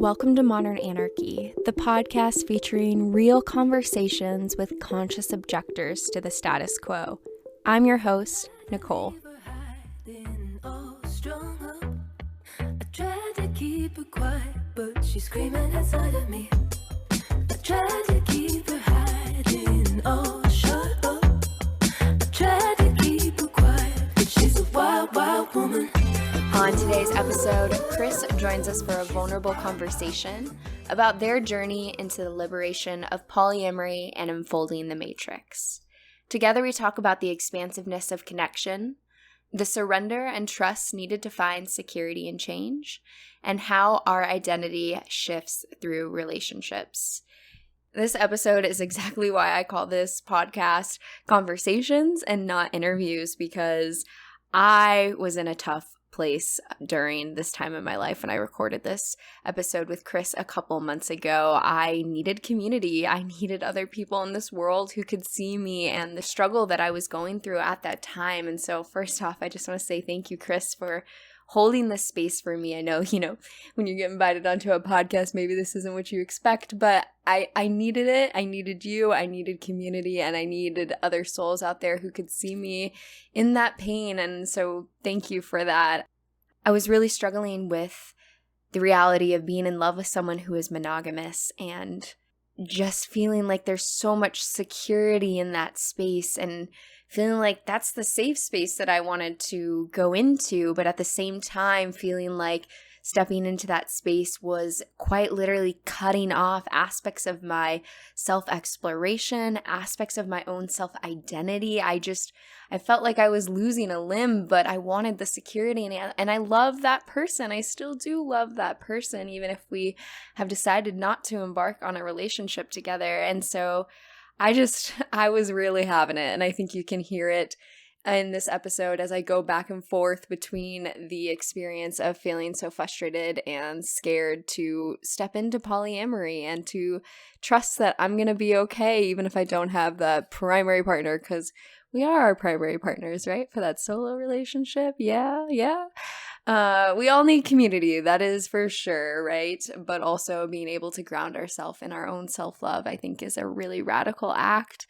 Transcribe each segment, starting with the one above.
Welcome to Modern Anarchy, the podcast featuring real conversations with conscious objectors to the status quo. I'm your host, Nicole. I tried to keep her quiet, but she's screaming inside of me. I tried to keep her hiding, oh, shut up. I tried to keep her quiet, but she's a wild, wild woman. On today's episode, Chris joins us for a vulnerable conversation about their journey into the liberation of polyamory and unfolding the matrix. Together we talk about the expansiveness of connection, the surrender and trust needed to find security and change, and how our identity shifts through relationships. This episode is exactly why I call this podcast Conversations and not Interviews, because I was in a tough place during this time in my life when I recorded this episode with Chris a couple months ago. I needed community. I needed other people in this world who could see me and the struggle that I was going through at that time. And so first off, I just want to say thank you, Chris, for holding this space for me. I know, when you get invited onto a podcast, maybe this isn't what you expect, but I needed it. I needed you. I needed community, and I needed other souls out there who could see me in that pain. And so thank you for that. I was really struggling with the reality of being in love with someone who is monogamous and just feeling like there's so much security in that space and feeling like that's the safe space that I wanted to go into, but at the same time feeling like stepping into that space was quite literally cutting off aspects of my self-exploration, aspects of my own self-identity. I felt like I was losing a limb, but I wanted the security, and I love that person. I still do love that person, even if we have decided not to embark on a relationship together. And so I was really having it, and I think you can hear it in this episode as I go back and forth between the experience of feeling so frustrated and scared to step into polyamory and to trust that I'm going to be okay even if I don't have the primary partner, because we are our primary partners, right? For that solo relationship. Yeah. We all need community, that is for sure, right? But also being able to ground ourselves in our own self-love, I think, is a really radical act.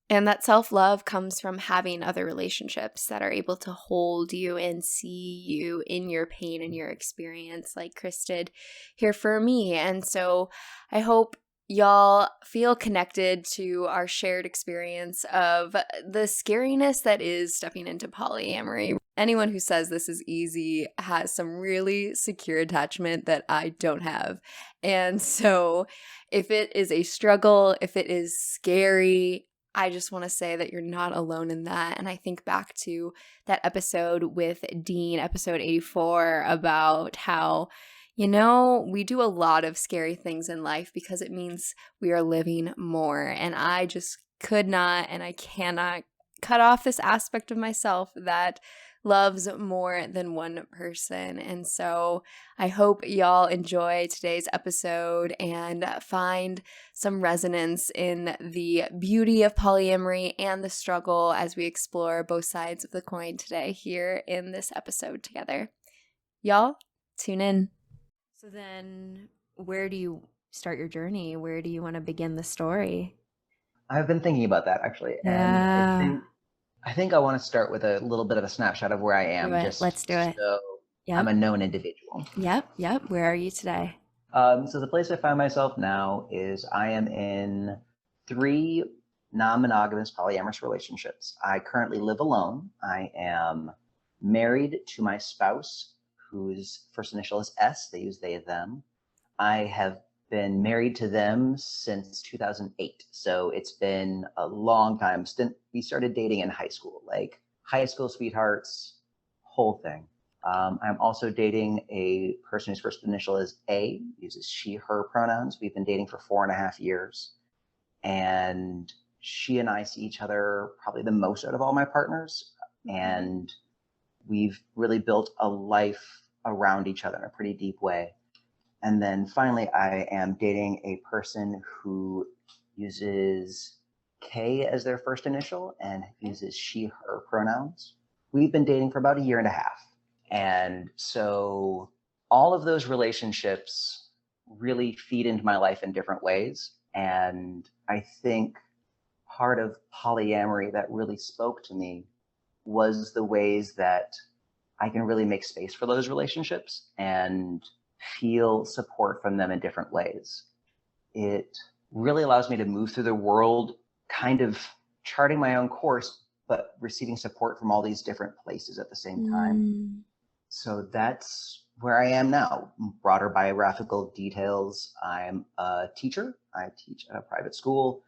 And that self-love comes from having other relationships that are able to hold you and see you in your pain and your experience, like Chris did here for me. And so I hope y'all feel connected to our shared experience of the scariness that is stepping into polyamory. Anyone who says this is easy has some really secure attachment that I don't have. And so if it is a struggle, if it is scary, I just want to say that you're not alone in that. And I think back to that episode with Dean, episode 84, about how, we do a lot of scary things in life because it means we are living more. And I just could not and I cannot cut off this aspect of myself that loves more than one person. And so I hope y'all enjoy today's episode and find some resonance in the beauty of polyamory and the struggle as we explore both sides of the coin today here in this episode together. Y'all, tune in. So then, where do you start your journey? Where do you want to begin the story? I've been thinking about that, actually. Yeah. And I think I want to start with a little bit of a snapshot of where I am. Let's do it. So yep. I'm a known individual. Yep. Where are you today? So the place I find myself now is I am in 3 non-monogamous polyamorous relationships. I currently live alone. I am married to my spouse, whose first initial is S. They use they, them. I have been married to them since 2008. So it's been a long time. We started dating in high school, like high school sweethearts, whole thing. I'm also dating a person whose first initial is A, uses she, her pronouns. We've been dating for 4.5 years. And she and I see each other probably the most out of all my partners. And we've really built a life around each other in a pretty deep way. And then finally, I am dating a person who uses K as their first initial and uses she, her pronouns. We've been dating for about 1.5 years. And so all of those relationships really feed into my life in different ways. And I think part of polyamory that really spoke to me was the ways that I can really make space for those relationships and feel support from them in different ways. It really allows me to move through the world kind of charting my own course, but receiving support from all these different places at the same time. So that's where I am now. Broader biographical details. I'm a teacher. I teach at a private school,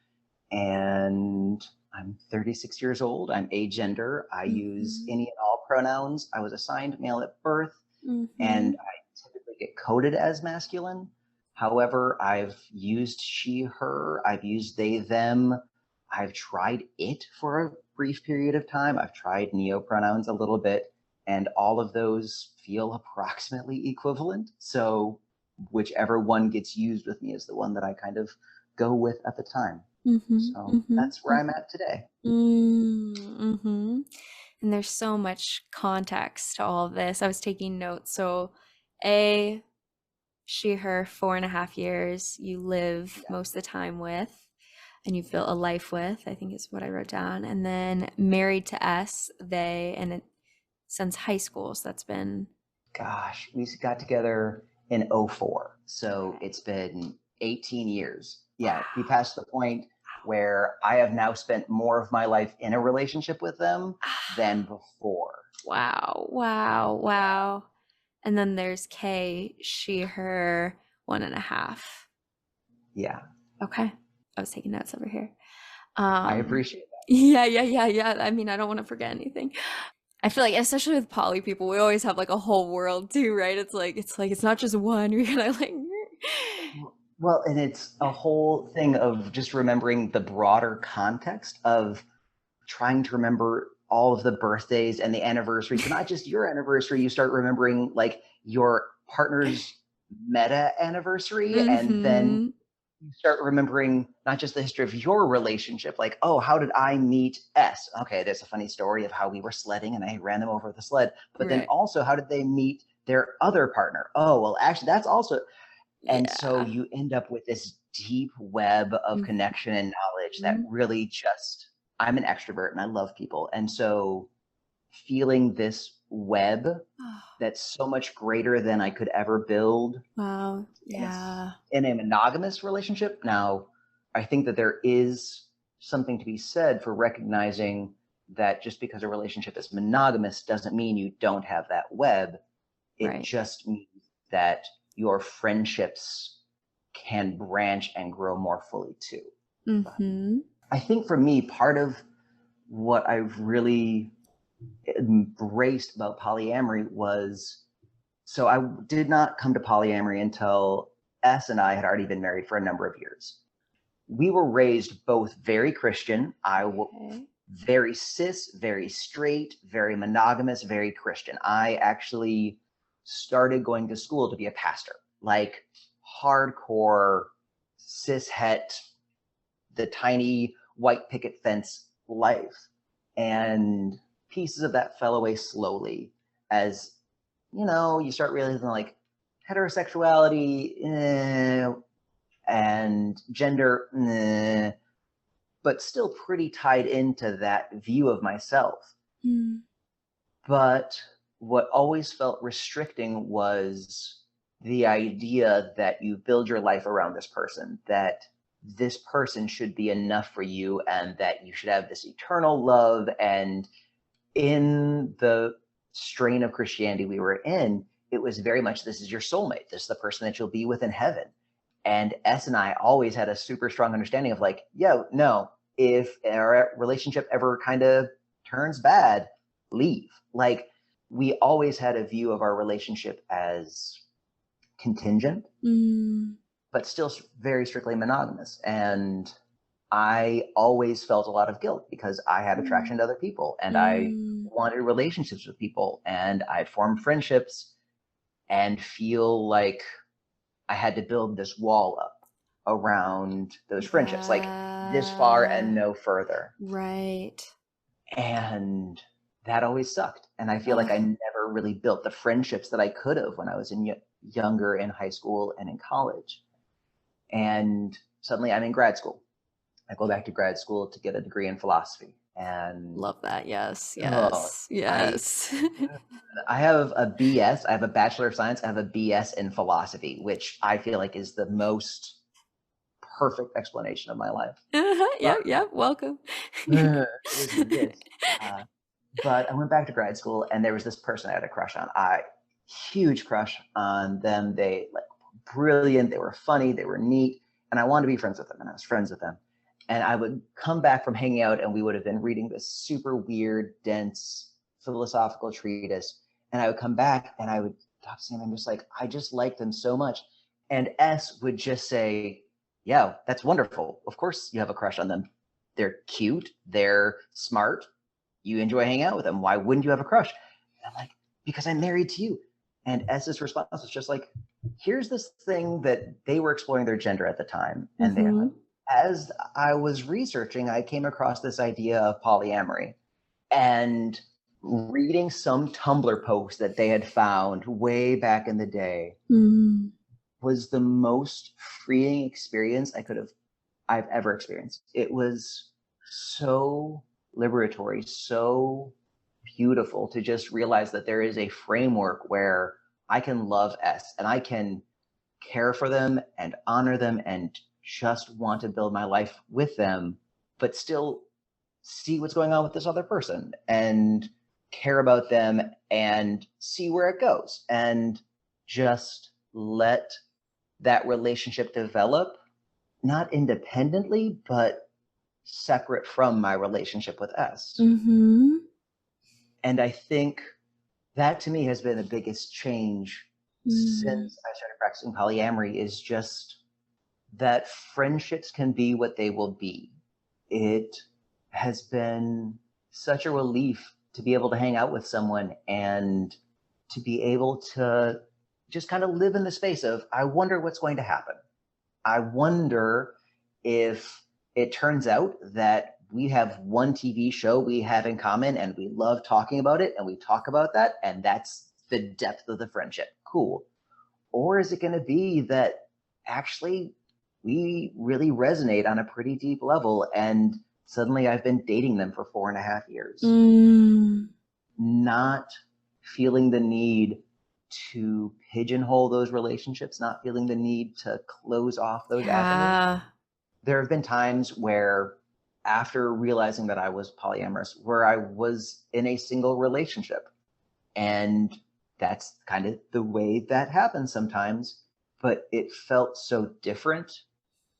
and I'm 36 years old. I'm agender. I use any and all pronouns. I was assigned male at birth, and I typically get coded as masculine. However, I've used she, her. I've used they, them. I've tried it for a brief period of time. I've tried neopronouns a little bit, and all of those feel approximately equivalent. So whichever one gets used with me is the one that I kind of go with at the time. So that's where I'm at today. And there's so much context to all of this. I was taking notes. So she, her, 4.5 years you live most of the time with, and you feel a life with, I think is what I wrote down. And then married to S, they, and it since high school. So that's been, gosh, we got together in 2004. So it's been 18 years. Yeah, we passed the point where I have now spent more of my life in a relationship with them than before. Wow. And then there's K, she, her, 1.5. Yeah. Okay. I was taking notes over here. I appreciate that. Yeah. I mean, I don't want to forget anything. I feel like, especially with poly people, we always have like a whole world too, right? It's like it's not just one. You're gonna like. Well, and it's a whole thing of just remembering the broader context of trying to remember all of the birthdays and the anniversaries, but not just your anniversary. You start remembering like your partner's meta anniversary, and then you start remembering not just the history of your relationship, like, oh, how did I meet S? Okay, there's a funny story of how we were sledding and I ran them over with the sled, but then also how did they meet their other partner? Oh, well, actually, that's also. And so you end up with this deep web of connection and knowledge that really just, I'm an extrovert and I love people. And so feeling this web that's so much greater than I could ever build. Wow. Yeah. In a monogamous relationship. Now, I think that there is something to be said for recognizing that just because a relationship is monogamous doesn't mean you don't have that web. It just means that your friendships can branch and grow more fully too. I think for me, part of what I've really embraced about polyamory was, so I did not come to polyamory until S and I had already been married for a number of years. We were raised both very Christian. Very cis, very straight, very monogamous, very Christian. I actually started going to school to be a pastor, like hardcore cis het, the tiny white picket fence life. And pieces of that fell away slowly as, you start realizing like heterosexuality and gender, but still pretty tied into that view of myself. But what always felt restricting was the idea that you build your life around this person, that this person should be enough for you, and that you should have this eternal love. And in the strain of Christianity we were in, it was very much, this is your soulmate. This is the person that you'll be with in heaven. And S and I always had a super strong understanding of like, no, if our relationship ever kind of turns bad, leave. Like, we always had a view of our relationship as contingent, but still very strictly monogamous. And I always felt a lot of guilt because I had attraction to other people, and I wanted relationships with people, and I formed friendships and feel like I had to build this wall up around those friendships, like this far and no further. Right. And that always sucked. And I feel like I never really built the friendships that I could have when I was in younger in high school and in college. And suddenly I'm in grad school. I go back to grad school to get a degree in philosophy. And Love that. Yes. oh, Yes. Yes. I have a BS. I have a Bachelor of Science. I have a BS in philosophy, which I feel like is the most perfect explanation of my life. Yeah. Yeah. Welcome. It is what it is. But I went back to grad school, and there was this person I had a crush on. Huge crush on them. They like brilliant. They were funny. They were neat, and I wanted to be friends with them. And I was friends with them. And I would come back from hanging out, and we would have been reading this super weird, dense philosophical treatise. And I would come back, and I would stop saying, I'm just like, I just like them so much. And S would just say, yeah, that's wonderful. Of course you have a crush on them. They're cute. They're smart. You enjoy hanging out with them. Why wouldn't you have a crush? And I'm like, because I'm married to you. And S's response was just like, here's this thing that they were exploring their gender at the time. And they're like, as I was researching, I came across this idea of polyamory, and reading some Tumblr post that they had found way back in the day was the most freeing experience I've ever experienced. It was so liberatory, so beautiful to just realize that there is a framework where I can love S and I can care for them and honor them and just want to build my life with them, but still see what's going on with this other person and care about them and see where it goes and just let that relationship develop, not independently, but separate from my relationship with S. And I think that to me has been the biggest change since I started practicing polyamory, is just that friendships can be what they will be. It has been such a relief to be able to hang out with someone and to be able to just kind of live in the space of, I wonder what's going to happen. I wonder if it turns out that we have one TV show we have in common and we love talking about it and we talk about that and that's the depth of the friendship. Cool. Or is it going to be that actually we really resonate on a pretty deep level and suddenly I've been dating them for 4.5 years, not feeling the need to pigeonhole those relationships, not feeling the need to close off those avenues. There have been times where, after realizing that I was polyamorous, where I was in a single relationship. And that's kind of the way that happens sometimes. But it felt so different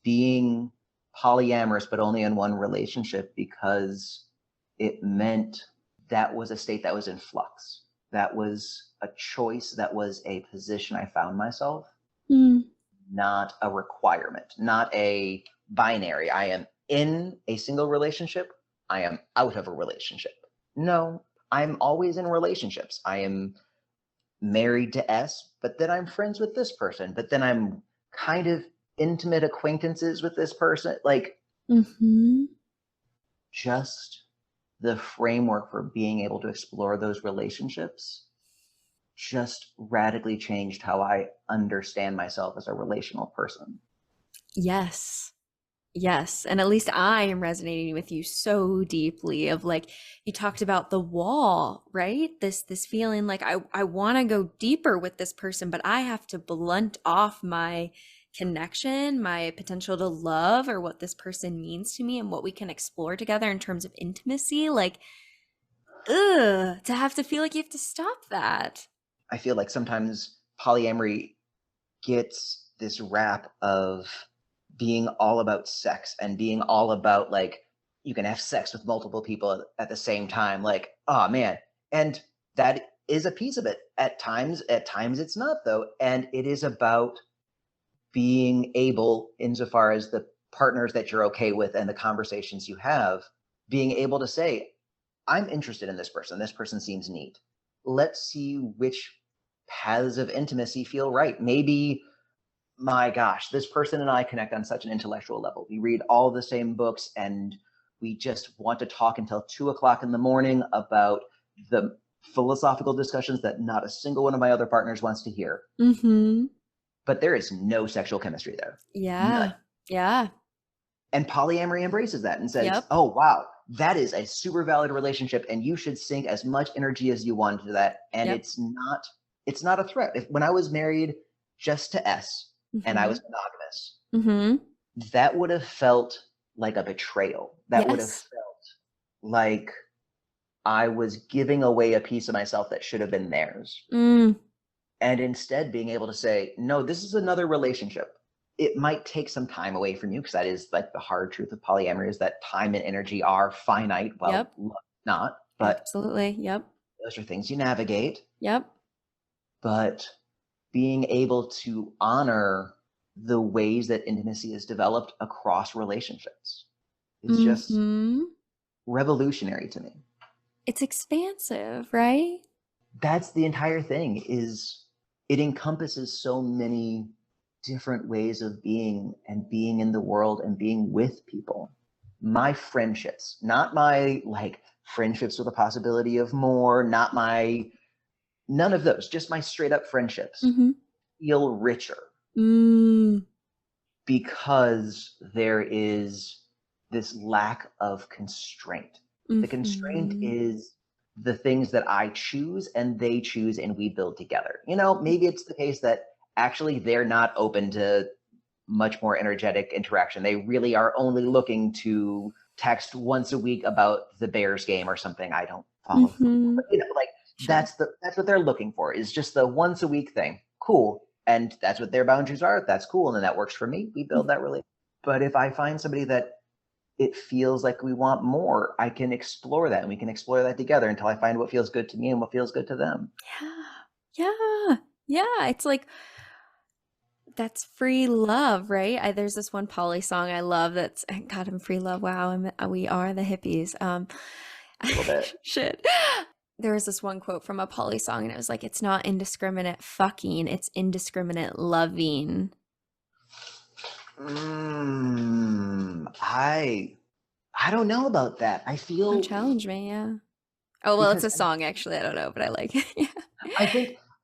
being polyamorous, but only in one relationship, because it meant that was a state that was in flux. That was a choice. That was a position I found myself, not a requirement, not a binary. I am in a single relationship. I am out of a relationship. No, I'm always in relationships. I am married to S, but then I'm friends with this person, but then I'm kind of intimate acquaintances with this person. Like, just the framework for being able to explore those relationships just radically changed how I understand myself as a relational person. Yes. Yes. And at least I am resonating with you so deeply of like, you talked about the wall, right? This feeling like I want to go deeper with this person, but I have to blunt off my connection, my potential to love, or what this person means to me and what we can explore together in terms of intimacy. Like, to have to feel like you have to stop that. I feel like sometimes polyamory gets this rap of being all about sex and being all about like, you can have sex with multiple people at the same time. Like, oh man. And that is a piece of it. At times it's not though. And it is about being able, insofar as the partners that you're okay with and the conversations you have, being able to say, I'm interested in this person. This person seems neat. Let's see which paths of intimacy feel right. Maybe, my gosh, this person and I connect on such an intellectual level. We read all the same books and we just want to talk until 2 o'clock in the morning about the philosophical discussions that not a single one of my other partners wants to hear. Mm-hmm. But there is no sexual chemistry there. Yeah. None. Yeah. And polyamory embraces that and says, Yep. oh, wow, that is a super valid relationship, and you should sink as much energy as you want into that. And Yep. it's not a threat. When I was married just to S and I was monogamous, Mm-hmm. that would have felt like a betrayal. That would have Yes. felt like I was giving away a piece of myself that should have been theirs. Mm. And instead being able to say, no, this is another relationship. It might take some time away from you, because that is like the hard truth of polyamory, is that time and energy are finite. Well, Yep. not, but Absolutely. Yep. those are things you navigate. Yep. But being able to honor the ways that intimacy is developed across relationships is just Mm-hmm. revolutionary to me. It's expansive, right? That's the entire thing. Is it encompasses so many different ways of being and being in the world and being with people. My friendships, not my like friendships with a possibility of more, none of those, just my straight up friendships Mm-hmm. feel richer Mm. because there is this lack of constraint. The constraint Mm-hmm. is the things that I choose and they choose and we build together. Maybe it's the case that actually they're not open to much more energetic interaction. They really are only looking to text once a week about the Bears game or something. I don't follow football, but Sure. that's what they're looking for, is just the once a week thing. Cool. And that's what their boundaries are. That's cool. And then that works for me. We build that relationship. But if I find somebody that it feels like we want more, I can explore that, and we can explore that together until I find what feels good to me and what feels good to them. Yeah. It's like, that's free love, right? There's this one Polly song I love that's God, I'm free love. Wow, we are the hippies. A little bit. Shit. There was this one quote from a Polly song, and it was like, "It's not indiscriminate fucking; it's indiscriminate loving." I don't know about that. I feel. Don't challenge me, yeah. Oh well, it's Because a song actually. I don't know, but I like it. Yeah.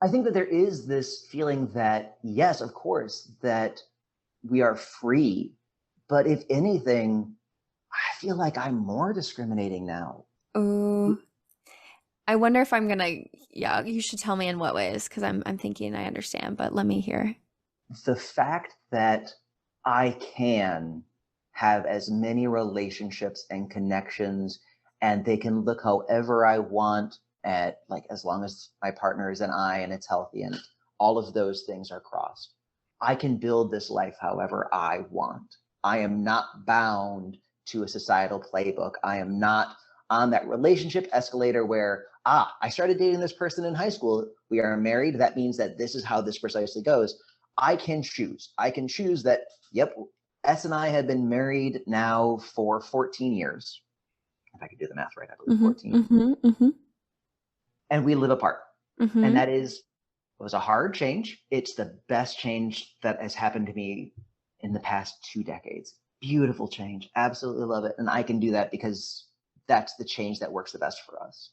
I think that there is this feeling that, yes, of course, that we are free, but if anything, I feel like I'm more discriminating now. Oh, I wonder if I'm gonna. Yeah, you should tell me in what ways, because I'm thinking I understand, but let me hear. The fact that I can have as many relationships and connections, and they can look however I want, at like, as long as my partner is an I and it's healthy and all of those things are crossed. I can build this life however I want. I am not bound to a societal playbook. I am not on that relationship escalator where, I started dating this person in high school. We are married. That means that this is how this precisely goes. I can choose. I can choose that, yep, S and I have been married now for 14 years. If I could do the math right, I believe 14. And we live apart. And that it was a hard change. It's the best change that has happened to me in the past 2 decades. Beautiful change. Absolutely love it. And I can do that because that's the change that works the best for us.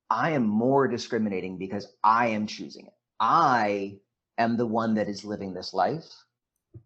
I am more discriminating because I am choosing it. I am the one that is living this life.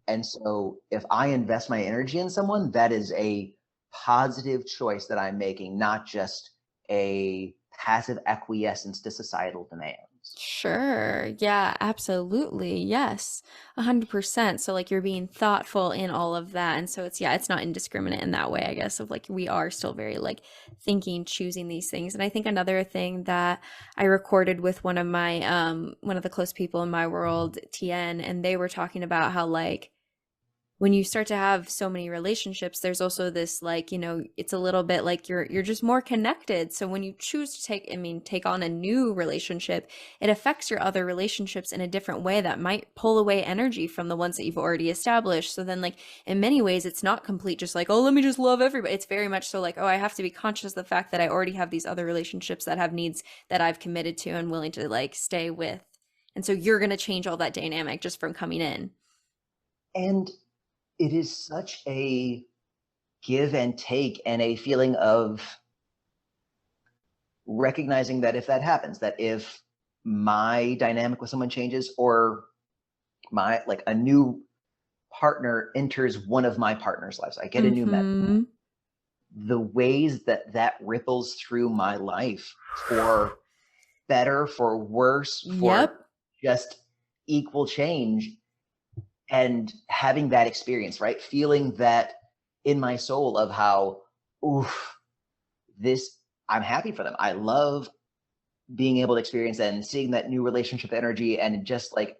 And so if I invest my energy in someone, that is a positive choice that I'm making, not just a passive acquiescence to societal demands. Sure. Yeah, absolutely. Yes. 100%. So like you're being thoughtful in all of that. And so it's not indiscriminate in that way, I guess, of like we are still very like thinking, choosing these things. And I think another thing that I recorded with one of the close people in my world, TN, and they were talking about how like when you start to have so many relationships, there's also this like, it's a little bit like you're just more connected. So when you choose to take on a new relationship, it affects your other relationships in a different way that might pull away energy from the ones that you've already established. So then like in many ways, it's not complete, just like, oh, let me just love everybody. It's very much so like, oh, I have to be conscious of the fact that I already have these other relationships that have needs that I've committed to and willing to like stay with. And so you're going to change all that dynamic just from coming in. And it is such a give and take and a feeling of recognizing that if that happens, that if my dynamic with someone changes, or my like a new partner enters one of my partner's lives, I get a new mentor, the ways that that ripples through my life, for better, for worse, for just equal change, and having that experience, right? Feeling that in my soul of how, oof, this, I'm happy for them. I love being able to experience that and seeing that new relationship energy and just like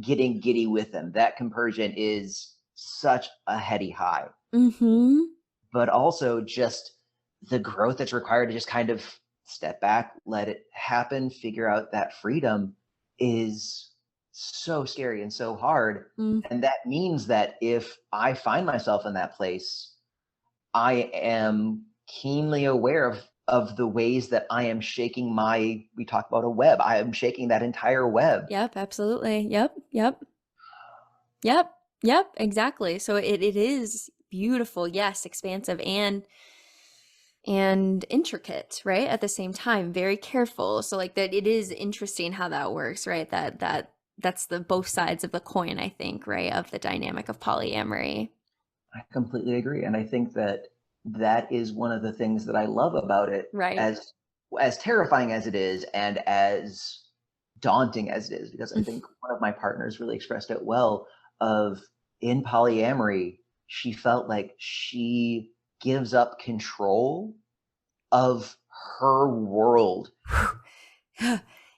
getting giddy with them. That compersion is such a heady high. But also just the growth that's required to just kind of step back, let it happen, figure out that freedom is so scary and so hard. And that means that if I find myself in that place, I am keenly aware of the ways that I am shaking we talk about a web. I am shaking that entire web. Yep, absolutely. Yep, exactly. So it is beautiful, yes, expansive and intricate, right? At the same time, very careful. So like that, it is interesting how that works, right? That's the both sides of the coin, I think, right? Of the dynamic of polyamory. I completely agree. And I think that that is one of the things that I love about it, right? As terrifying as it is and as daunting as it is, because I think one of my partners really expressed it well, of in polyamory, she felt like she gives up control of her world.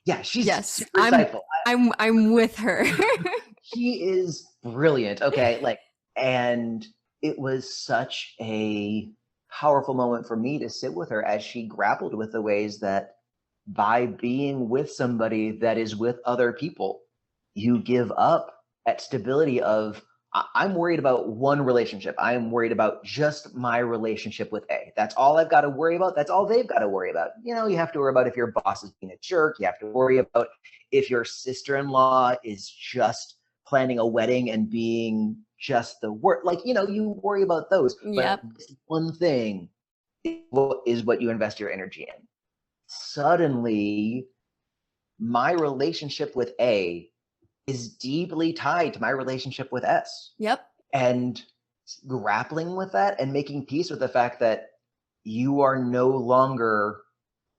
Yeah, she's super insightful. I'm with her. She is brilliant. Okay, like, and it was such a powerful moment for me to sit with her as she grappled with the ways that by being with somebody that is with other people, you give up that stability of, I'm worried about one relationship. I'm worried about just my relationship with A. That's all I've got to worry about. That's all they've got to worry about. You know, you have to worry about if your boss is being a jerk. You have to worry about if your sister-in-law is just planning a wedding and being just the work. Like, you know, you worry about those. But this one thing is what you invest your energy in. Suddenly, my relationship with A is deeply tied to my relationship with S. And grappling with that and making peace with the fact that you are no longer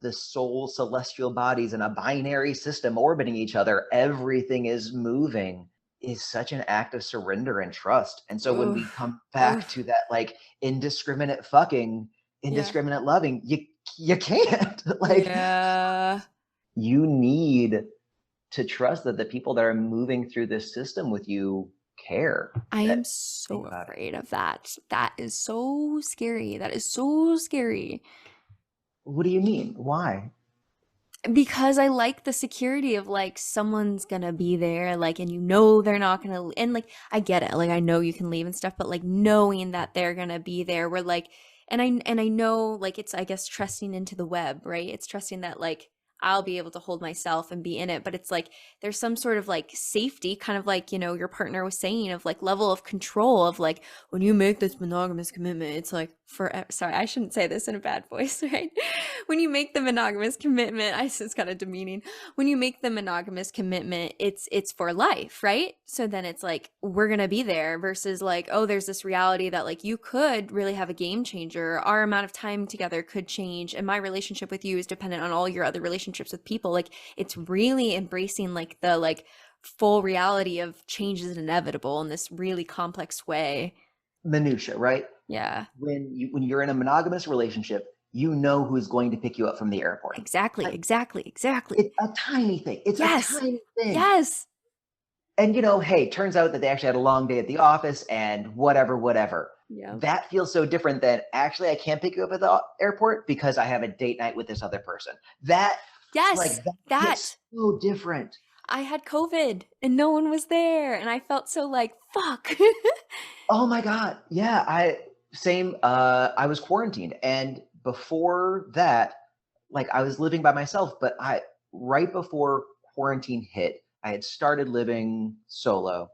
the soul celestial bodies in a binary system orbiting each other. Everything is moving, is such an act of surrender and trust. And so when we come back to that, like, indiscriminate fucking, indiscriminate loving, you can't. Like, you need to trust that the people that are moving through this system with you care. I am so afraid of that. That is so scary. That is so scary. What do you mean? Why? Because I like the security of like someone's gonna be there, like, and you know they're not gonna, and like I get it, like I know you can leave and stuff, but like knowing that they're gonna be there, we're like, and I know, like, it's, I guess, trusting into the web, right? It's trusting that like I'll be able to hold myself and be in it, but it's like there's some sort of like safety, kind of like, you know, your partner was saying, of like level of control of like when you make this monogamous commitment, it's like forever. Sorry, I shouldn't say this in a bad voice, right? When you make the monogamous commitment, it's kind of demeaning. When you make the monogamous commitment, it's for life, right? So then it's like we're gonna be there versus like, oh, there's this reality that like you could really have a game changer. Our amount of time together could change, and my relationship with you is dependent on all your other relationships with people. Like it's really embracing like the like full reality of change is inevitable in this really complex way. Minutia, right? Yeah. When you're in a monogamous relationship, you know who's going to pick you up from the airport. Exactly. It's a tiny thing. It's a tiny thing. Yes. And, you know, hey, turns out that they actually had a long day at the office and whatever. Yeah. That feels so different than, actually, I can't pick you up at the airport because I have a date night with this other person. That, that's so different. I had COVID and no one was there, and I felt so like, fuck. Oh my God. Yeah. I was quarantined, and before that, like, I was living by myself, but right before quarantine hit, I had started living solo,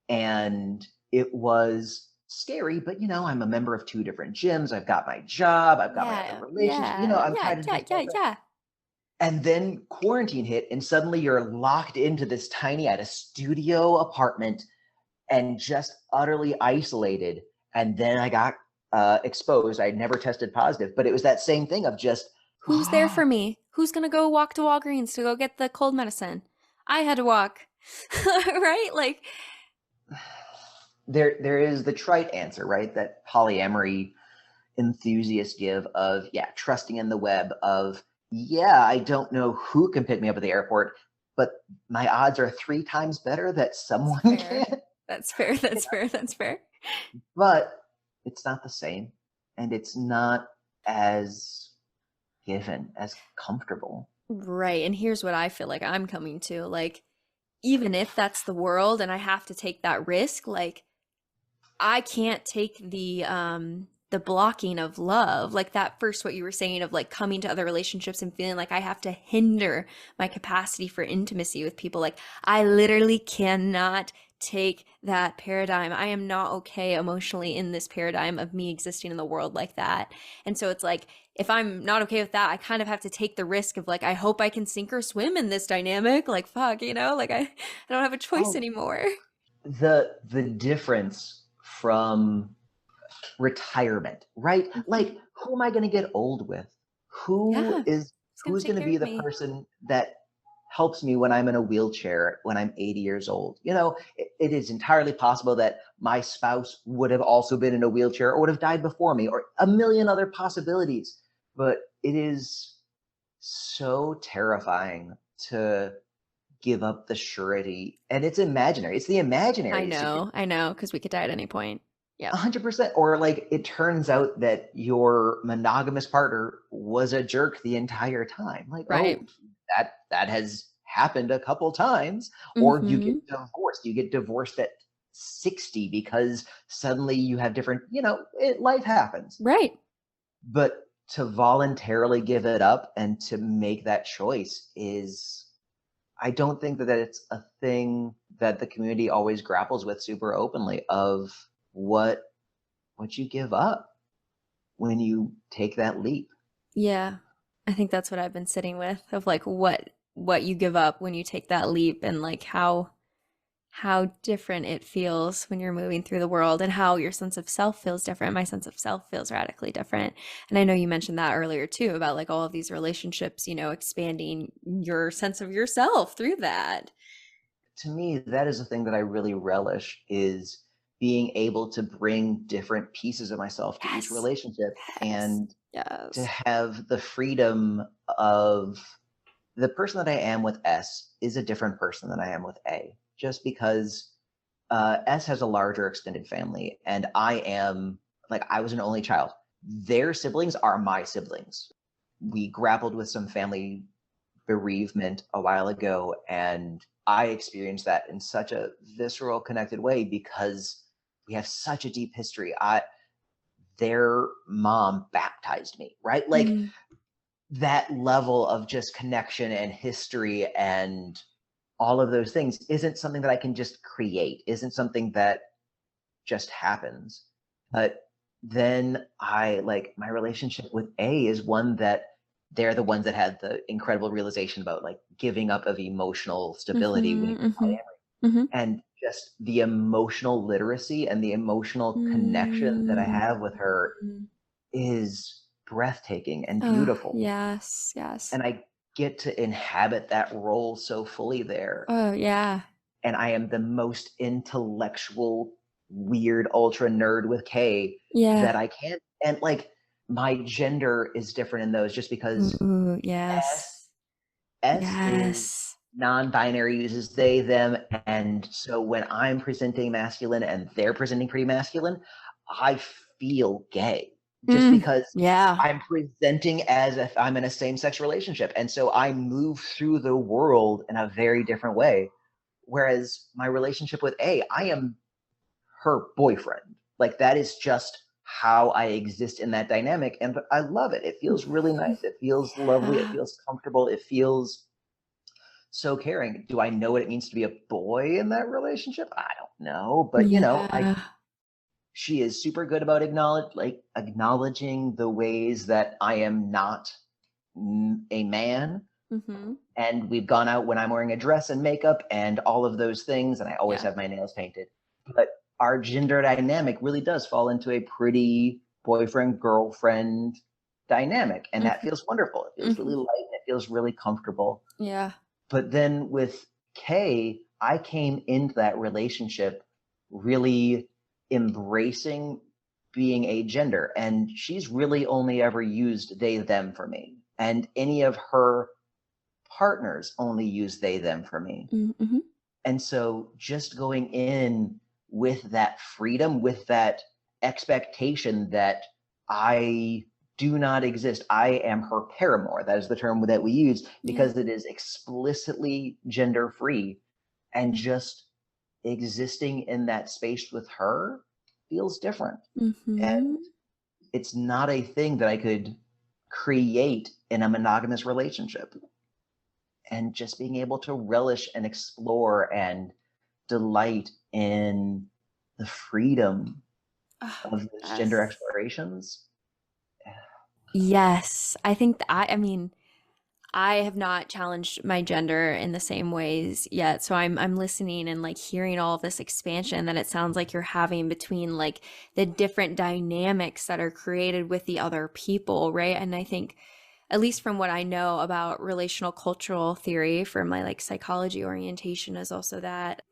and it was scary, but I'm a member of two different gyms. I've got my job. I've got my other Yeah, relationship. yeah, I'm yeah, trying to yeah, just yeah, all that. yeah. And then quarantine hit, and suddenly you're locked into this tiny, at a studio apartment and just utterly isolated. And then I got exposed. I never tested positive, but it was that same thing of just, Who's there for me? Who's gonna go walk to Walgreens to go get the cold medicine? I had to walk. Right? Like, there is the trite answer, right? That polyamory enthusiasts give of, yeah, trusting in the web of, yeah, I don't know who can pick me up at the airport, but my odds are 3 times better that someone fair. can. That's fair. That's fair. That's fair. But it's not the same, and it's not as given, as comfortable. Right. And here's what I feel like I'm coming to. Like, even if that's the world and I have to take that risk, like I can't take the blocking of love. Like that first what you were saying of like coming to other relationships and feeling like I have to hinder my capacity for intimacy with people. Like I literally cannot take that paradigm. I am not okay emotionally in this paradigm of me existing in the world like that. And so it's like if I'm not okay with that, I kind of have to take the risk of like I hope I can sink or swim in this dynamic. Like fuck, like I don't have a choice Oh, anymore. the difference from retirement, right? Mhm. Like, who am I going to get old with? Who Yeah. is It's gonna who's take going to care be of the me. person that helps me when I'm in a wheelchair when I'm 80 years old? It is entirely possible that my spouse would have also been in a wheelchair or would have died before me, or a million other possibilities. But it is so terrifying to give up the surety, and it's imaginary. It's the imaginary security. I know, because we could die at any point. Yep. 100%. Or like it turns out that your monogamous partner was a jerk the entire time. Like, Right. oh, that has happened a couple times. Or you get Mm-hmm. divorced. You get divorced at 60 because suddenly you have different, life happens. Right. But to voluntarily give it up and to make that choice is, I don't think that it's a thing that the community always grapples with super openly of what you give up when you take that leap. Yeah. I think that's what I've been sitting with of like what you give up when you take that leap and like how different it feels when you're moving through the world and how your sense of self feels different. My sense of self feels radically different. And I know you mentioned that earlier too about like all of these relationships, expanding your sense of yourself through that. To me, that is the thing that I really relish, is being able to bring different pieces of myself to each Yes. relationship, Yes. and to Yes. have the freedom of, the person that I am with S is a different person than I am with A, just because S has a larger extended family, and I was an only child. Their siblings are my siblings. We grappled with some family bereavement a while ago, and I experienced that in such a visceral, connected way because we have such a deep history. Their mom baptized me, right? Like Mm. that level of just connection and history and all of those things isn't something that I can just create, isn't something that just happens. But then my relationship with A is one that they're the ones that had the incredible realization about like giving up of emotional stability when Mm-hmm. you Mm-hmm. polyamory, Mm-hmm. and just the emotional literacy and the emotional connection that I Mm. have with her is breathtaking and Oh, beautiful. yes, yes. And I get to inhabit that role so fully there. Oh, yeah. And I am the most intellectual, weird, ultra nerd with K Yeah. that I can. And like my gender is different in those, just because Ooh, S yes. S is Yes. non-binary, uses they, them, and so when I'm presenting masculine and they're presenting pretty masculine, I feel gay just Mm. because Yeah. I'm presenting as if I'm in a same-sex relationship, and so I move through the world in a very different way. Whereas my relationship with A, I am her boyfriend. Like that is just how I exist in that dynamic, and I love it. It feels really nice. It feels lovely. It Yeah. feels comfortable. It feels so caring. Do I know what it means to be a boy in that relationship? I don't know, but I Yeah. she is super good about acknowledging the ways that I am not a man. Mm-hmm. And we've gone out when I'm wearing a dress and makeup and all of those things, and I always Yeah. have my nails painted. But our gender dynamic really does fall into a pretty boyfriend girlfriend dynamic, and that feels wonderful. It feels really light, and it feels really comfortable. Yeah. But then with Kay, I came into that relationship really embracing being a gender, and she's really only ever used they them for me, and any of her partners only use they them for me. Mm-hmm. And so just going in with that freedom, with that expectation that I do not exist, I am her paramour. That is the term that we use because it is explicitly gender free, and just existing in that space with her feels different. And it's not a thing that I could create in a monogamous relationship. And just being able to relish and explore and delight in the freedom of those gender explorations. Yes. I think I mean, I have not challenged my gender in the same ways yet. So I'm listening and like hearing all of this expansion that it sounds like you're having between like the different dynamics that are created with the other people, right? And I think at least from what I know about relational cultural theory for my like psychology orientation is also that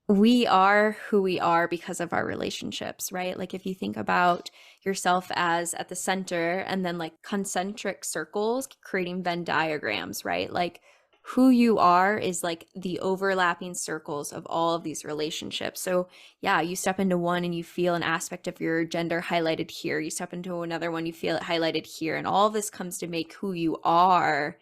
we are who we are because of our relationships, right? Like if you think about yourself as at the center and then like concentric circles creating Venn diagrams, right? Like who you are is like the overlapping circles of all of these relationships. So yeah, you step into one and you feel an aspect of your gender highlighted here. You step into another one, you feel it highlighted here. And all of this comes to make who you are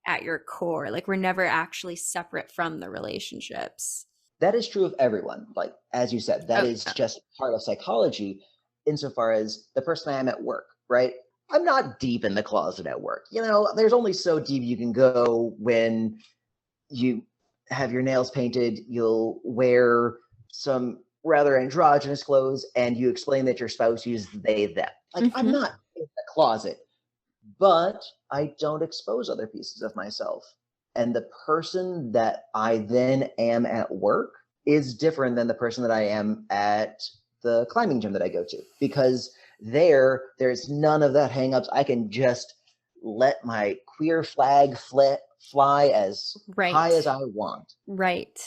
at your core. Like we're never actually separate from the relationships. That is true of everyone. Like, as you said, that is just part of psychology insofar as the person I am at work, right? I'm not deep in the closet at work. You know, there's only so deep you can go when you have your nails painted, you'll wear some rather androgynous clothes, and you explain that your spouse uses they, them. Like, I'm not in the closet, but I don't expose other pieces of myself. And the person that I then am at work is different than the person that I am at the climbing gym that I go to, because there's none of that hangups. I can just let my queer flag fly as high as I want. Right.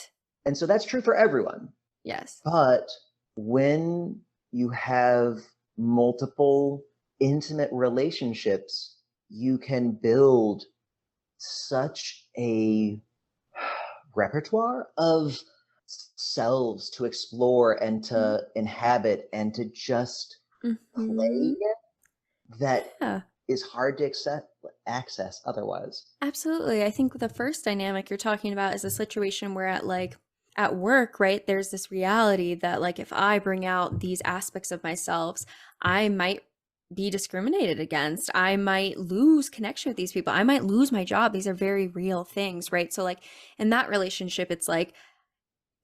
And so that's true for everyone. Yes. But when you have multiple intimate relationships, you can build such a repertoire of selves to explore and to inhabit and to just play that is hard to access otherwise. Absolutely. I think the first dynamic you're talking about is a situation where at work, right, there's this reality that like if I bring out these aspects of myself, I might be discriminated against. I might lose connection with these people. I might lose my job. These are very real things, right? So like in that relationship, it's like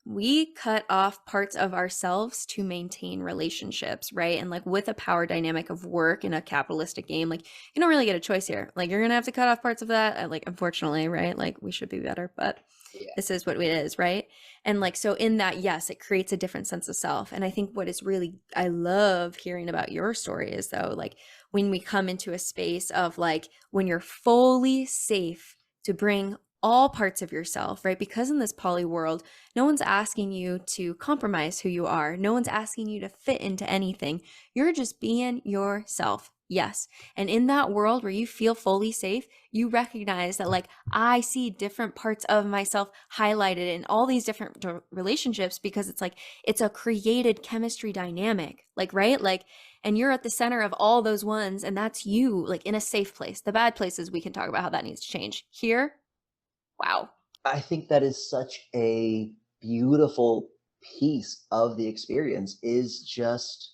we cut off parts of ourselves to maintain relationships, right? And like with a power dynamic of work in a capitalistic game, like you don't really get a choice here. Like you're gonna have to cut off parts of that. Like unfortunately, right? Like we should be better, but this is what it is, right? And like so in that, yes, it creates a different sense of self. And I think what is really I love hearing about your story is though, like when we come into a space of like when you're fully safe to bring all parts of yourself, right? Because in this poly world, no one's asking you to compromise who you are. No one's asking you to fit into anything. You're just being yourself. Yes. And in that world where you feel fully safe, you recognize that like I see different parts of myself highlighted in all these different relationships because it's like it's a created chemistry dynamic, like, right? Like, and you're at the center of all those ones, and that's you, like in a safe place. The bad places, we can talk about how that needs to change. Here, wow. I think that is such a beautiful piece of the experience is just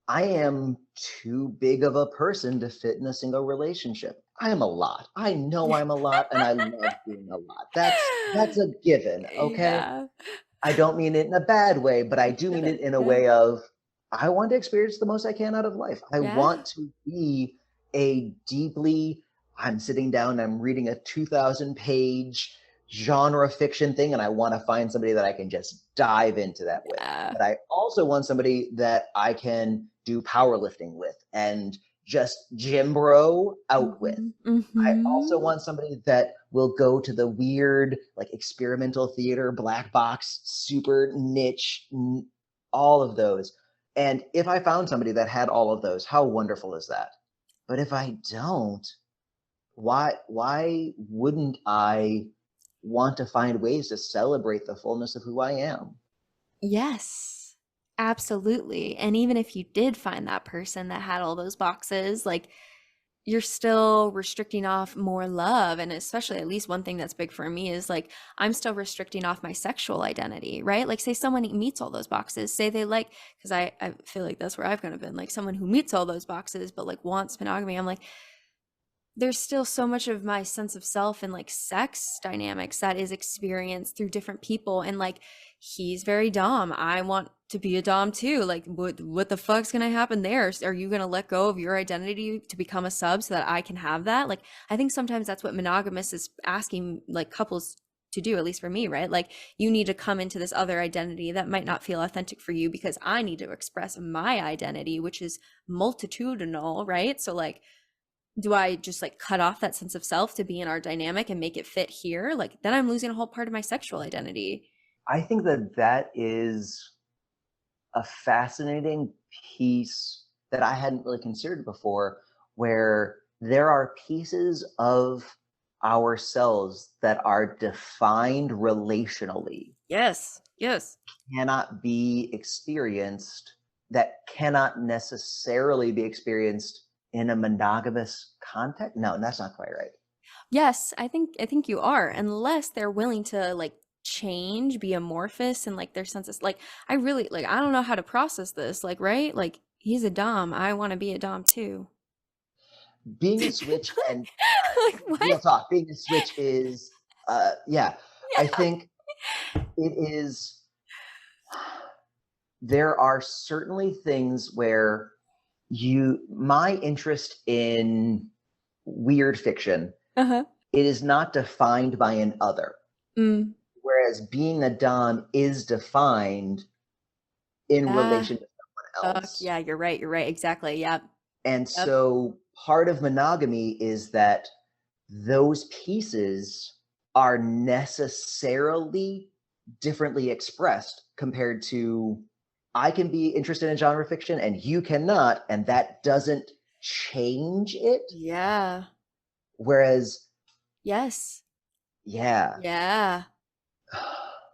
I am too big of a person to fit in a single relationship. I am a lot. I know I'm a lot, and I love being a lot. That's a given, okay? Yeah. I don't mean it in a bad way, but I do mean it in a way of I want to experience the most I can out of life. I Yeah. want to be a deeply, I'm sitting down, I'm reading a 2,000 page genre fiction thing, and I want to find somebody that I can just dive into that with. Yeah. But I also want somebody that I can do powerlifting with and just gym bro out with. I also want somebody that will go to the weird, like experimental theater, black box, super niche, all of those. And if I found somebody that had all of those, how wonderful is that? But if I don't, why wouldn't I want to find ways to celebrate the fullness of who I am? Yes, absolutely. And even if you did find that person that had all those boxes, like you're still restricting off more love. And especially, at least one thing that's big for me is like, I'm still restricting off my sexual identity, right? Like, say someone meets all those boxes, say they like, because I feel like that's where I've kind of been, like someone who meets all those boxes, but like wants monogamy. I'm like, there's still so much of my sense of self and like sex dynamics that is experienced through different people. And like, he's very dom, I want to be a dom too. Like, what the fuck's gonna happen there? Are you gonna let go of your identity to become a sub so that I can have that? Like, I think sometimes that's what monogamous is asking like couples to do, at least for me, right? Like, you need to come into this other identity that might not feel authentic for you because I need to express my identity, which is multitudinal, right? So like, do I just like cut off that sense of self to be in our dynamic and make it fit here? Like, then I'm losing a whole part of my sexual identity. I think that that is a fascinating piece that I hadn't really considered before, where there are pieces of ourselves that are defined relationally, Yes. Yes. cannot be experienced, that cannot necessarily be experienced in a monogamous context. No, that's not quite right. Yes, I think you are, unless they're willing to like change, be amorphous, and like their senses. Like, I really like, I don't know how to process this. Like, right? Like, he's a dom. I want to be a dom too. Being a switch and Like, real what? talk, being a switch is, yeah, I Yeah. think it is. There are certainly things where my interest in weird fiction, Uh-huh. it is not defined by an other, Mm. whereas being a dom is defined in Yeah. relation to someone Fuck. else. Yeah, you're right. You're right. Exactly. Yep. And Yep. so part of monogamy is that those pieces are necessarily differently expressed compared to, I can be interested in genre fiction and you cannot, and that doesn't change it. Yeah. Whereas, Yes. yeah, Yeah.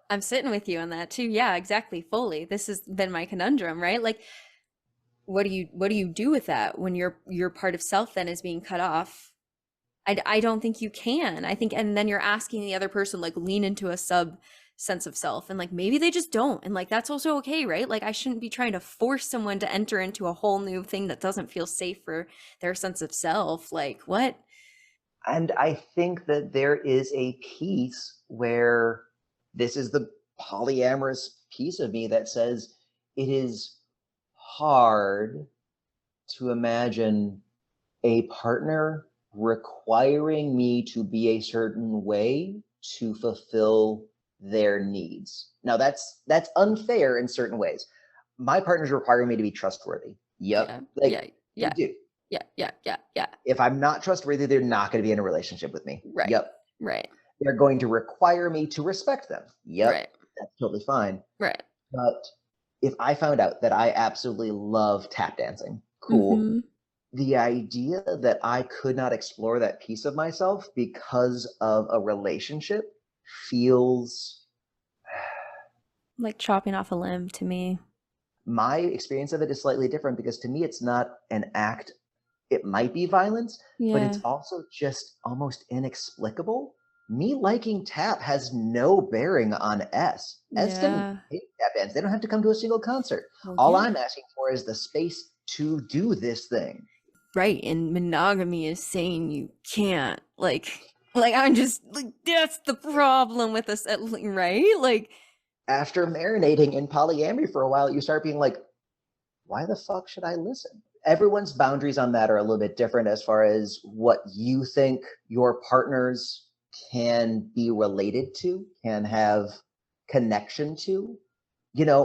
I'm sitting with you on that too. Yeah, exactly. Fully. This has been my conundrum, right? Like, what do you do with that when your part of self then is being cut off? I don't think you can. I think, and then you're asking the other person like lean into a sub sense of self, and like maybe they just don't, and like that's also okay, right? Like, I shouldn't be trying to force someone to enter into a whole new thing that doesn't feel safe for their sense of self. Like, what? and I think that there is a piece where this is the polyamorous piece of me that says it is hard to imagine a partner requiring me to be a certain way to fulfill their needs. Now that's unfair in certain ways. My partner's requiring me to be trustworthy. Yep. Yeah, Like yeah, they yeah, do. yeah, yeah, yeah, yeah. If I'm not trustworthy, they're not going to be in a relationship with me. Right, Yep. right, They're going to require me to respect them. Yep. right, That's totally fine. right. But if I found out that I absolutely love tap dancing, cool. Mm-hmm. The idea that I could not explore that piece of myself because of a relationship feels, Like chopping off a limb to me. my experience of it is slightly different because to me it's not an act. It might be violence, but Yeah, it's also just almost inexplicable. Me liking tap has no bearing on S can yeah. hate tap dance. They don't have to come to a single concert. Well, All yeah. I'm asking for is the space to do this thing. Right, and monogamy is saying you can't. Like I'm just like, that's the problem with us, right? Like, After marinating in polyamory for a while, you start being like, why the fuck should I listen? Everyone's boundaries on that are a little bit different as far as what you think your partners can be related to, can have connection to.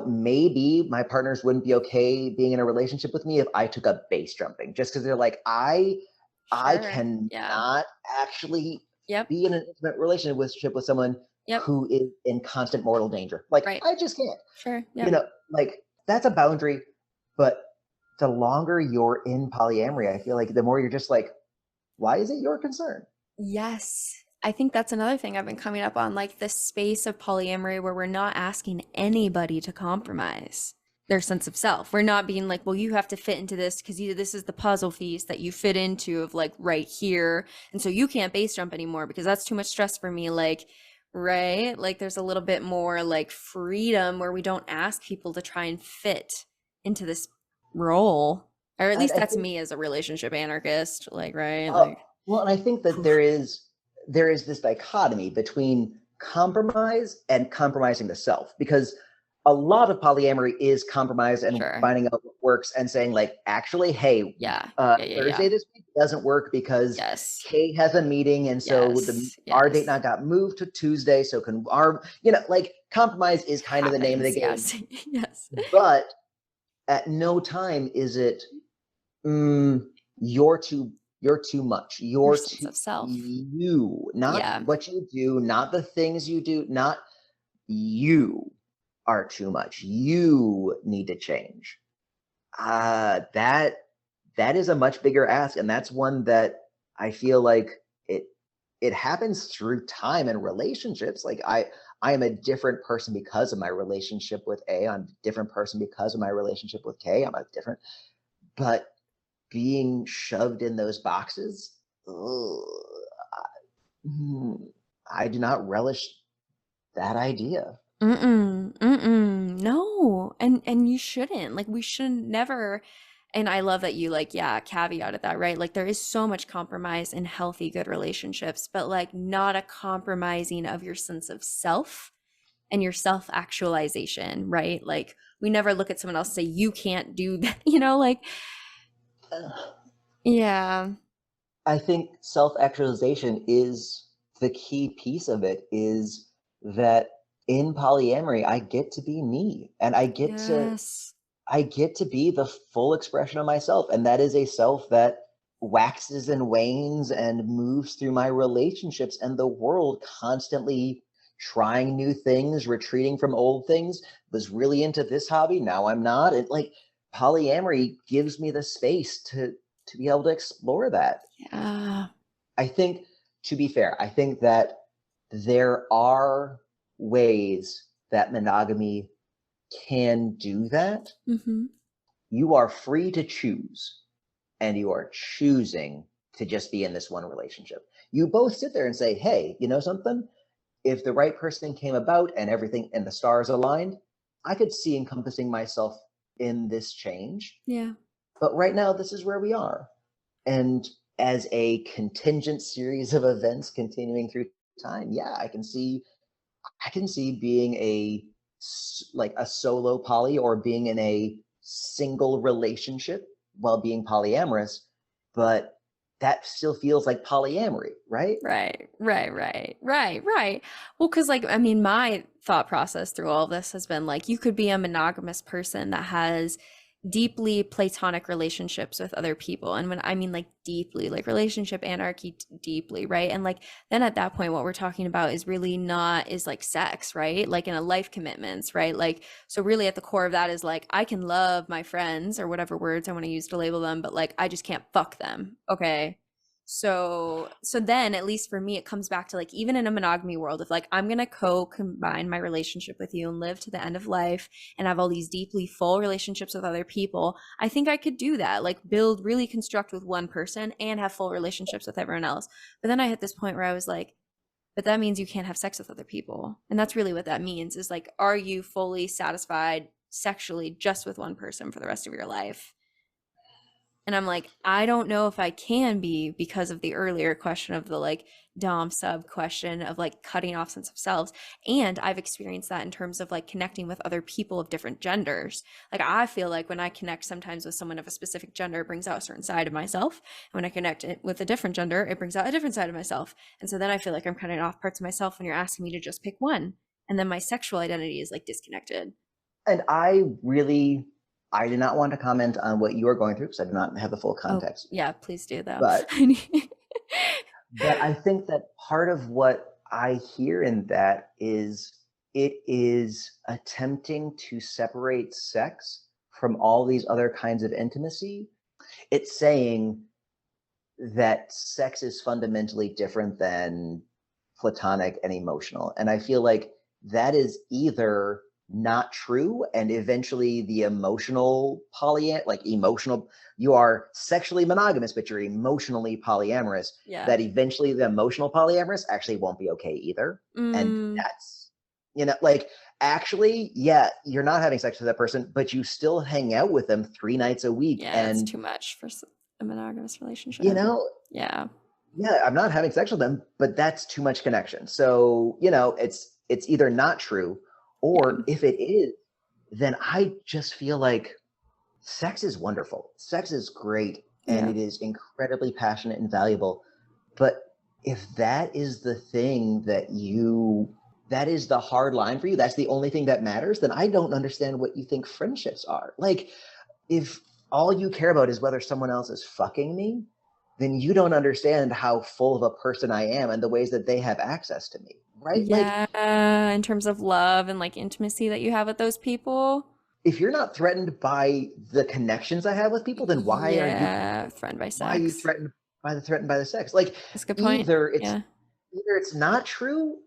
Maybe my partners wouldn't be okay being in a relationship with me if I took up base jumping, just because they're like, I Sure. Yeah. cannot actually Yep. be in an intimate relationship with someone Yep. who is in constant mortal danger. Like, Right. I just can't. Sure. You Yep. know, like that's a boundary. But the longer you're in polyamory, I feel like the more you're just like, why is it your concern? Yes. I think that's another thing I've been coming up on, like the space of polyamory where we're not asking anybody to compromise their sense of self. We're not being like, well, you have to fit into this because this is the puzzle piece that you fit into of like right here. And so you can't base jump anymore because that's too much stress for me. Like, right? Like there's a little bit more like freedom where we don't ask people to try and fit into this role. Or at least I that's think, me as a relationship anarchist. Like, right? uh, Like, well, and I think that there is this dichotomy between compromise and compromising the self, because a lot of polyamory is compromise and sure. finding out what works and saying like, actually, hey, Yeah. Yeah. Thursday this week doesn't work because Yes. Kay has a meeting, and so Yes. our date Yes. night got moved to Tuesday. So can our, like compromise is kind of the name of the Happens. game, Yes. Yes. but at no time is it you're too much. Your You're sense too of self. you, not Yeah. what you do, not the things you do, not you are too much. You need to change. That is a much bigger ask, and that's one that I feel like it happens through time and relationships. Like I am a different person because of my relationship with A. I'm a different person because of my relationship with K. I'm a different, but being shoved in those boxes, ugh, I do not relish that idea. Mm-mm. Mm-mm. No. And you shouldn't. Like we should never. And I love that you like, yeah, caveated that, right? Like there is so much compromise in healthy, good relationships, but like not a compromising of your sense of self and your self-actualization, right? Like we never look at someone else and say, you can't do that, like, yeah. I think self-actualization is the key piece of it, is that in polyamory, I get to be me, and Yes. I get to be the full expression of myself. And that is a self that waxes and wanes and moves through my relationships and the world, constantly trying new things, retreating from old things. Was really into this hobby, now I'm not. It like polyamory gives me the space to be able to explore that. Yeah. I think, to be fair, I think that there are ways that monogamy can do that. Mm-hmm. You are free to choose, and you are choosing to just be in this one relationship. You both sit there and say, hey, you know something? If the right person came about and everything and the stars aligned, I could see encompassing myself in this change. Yeah. But right now, this is where we are. And as a contingent series of events continuing through time, yeah, I can see being like a solo poly, or being in a single relationship while being polyamorous, but that still feels like polyamory, right? Right. Well, because, like, I mean, my thought process through all this has been like, you could be a monogamous person that has deeply platonic relationships with other people. And when I mean like deeply, like relationship anarchy deeply, right? And like, then at that point, what we're talking about is really not, is like sex, right? Like in a life commitments, right? Like, so really at the core of that is like, I can love my friends or whatever words I want to use to label them, but like, I just can't fuck them. Okay. So then at least for me, it comes back to like, even in a monogamy world, if like I'm gonna combine my relationship with you and live to the end of life and have all these deeply full relationships with other people, I think I could do that, like build, really construct with one person and have full relationships with everyone else. But then I hit this point where I was like, but that means you can't have sex with other people. And that's really what that means, is like, are you fully satisfied sexually just with one person for the rest of your life? And I'm like, I don't know if I can be because of the earlier question of the like dom sub question of like cutting off sense of selves. And I've experienced that in terms of like connecting with other people of different genders. Like I feel like when I connect sometimes with someone of a specific gender, it brings out a certain side of myself. And when I connect it with a different gender, it brings out a different side of myself. And so then I feel like I'm cutting off parts of myself when you're asking me to just pick one. And then my sexual identity is like disconnected. And I did not want to comment on what you are going through because I do not have the full Oh, context. yeah, please do though. But I think that part of what I hear in that is it is attempting to separate sex from all these other kinds of intimacy. It's saying that sex is fundamentally different than platonic and emotional. And I feel like that is either not true and eventually the emotional you are sexually monogamous but you're emotionally polyamorous, Yeah. that eventually the emotional polyamorous actually won't be okay either. And that's like, actually, yeah, you're not having sex with that person but you still hang out with them 3 nights a week. Yeah, and it's too much for a monogamous relationship. Yeah, Yeah. I'm not having sex with them, but that's too much connection. So, it's either not true, or if it is, then I just feel like sex is wonderful. Sex is great and Yeah. it is incredibly passionate and valuable. But if that is the thing that is the hard line for you, that's the only thing that matters, then I don't understand what you think friendships are. Like, if all you care about is whether someone else is fucking me, then you don't understand how full of a person I am and the ways that they have access to me, right? Like, Yeah, in terms of love and like intimacy that you have with those people. if you're not threatened by the connections I have with people, then Yeah, threatened by why are you sex. threatened by the sex? Like, That's a good point. either it's Yeah. either it's not true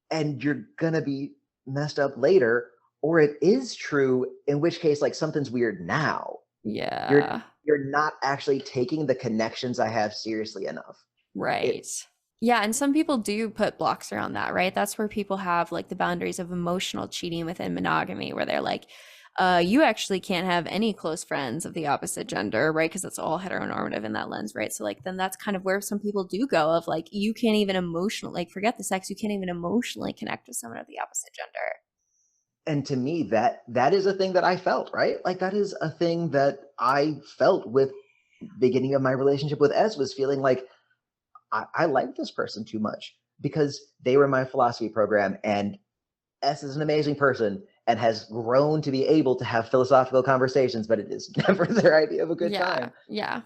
and you're gonna be messed up later, or it is true, in which case, like, something's weird now. You're Yeah. you're not actually taking the connections I have seriously enough. Right. It Yeah, and some people do put blocks around that, right? That's where people have like the boundaries of emotional cheating within monogamy, where they're like, you actually can't have any close friends of the opposite gender, right? Because it's all heteronormative in that lens, right? So like then that's kind of where some people do go of like you can't even emotionally like forget the sex, you can't even emotionally connect with someone of the opposite gender. and to me, that is a thing that I felt, right? Like, that is a thing that I felt with beginning of my relationship with S, was feeling like I like this person too much because they were in my philosophy program, and S is an amazing person and has grown to be able to have philosophical conversations, but it is never their idea of a good Yeah, time. yeah,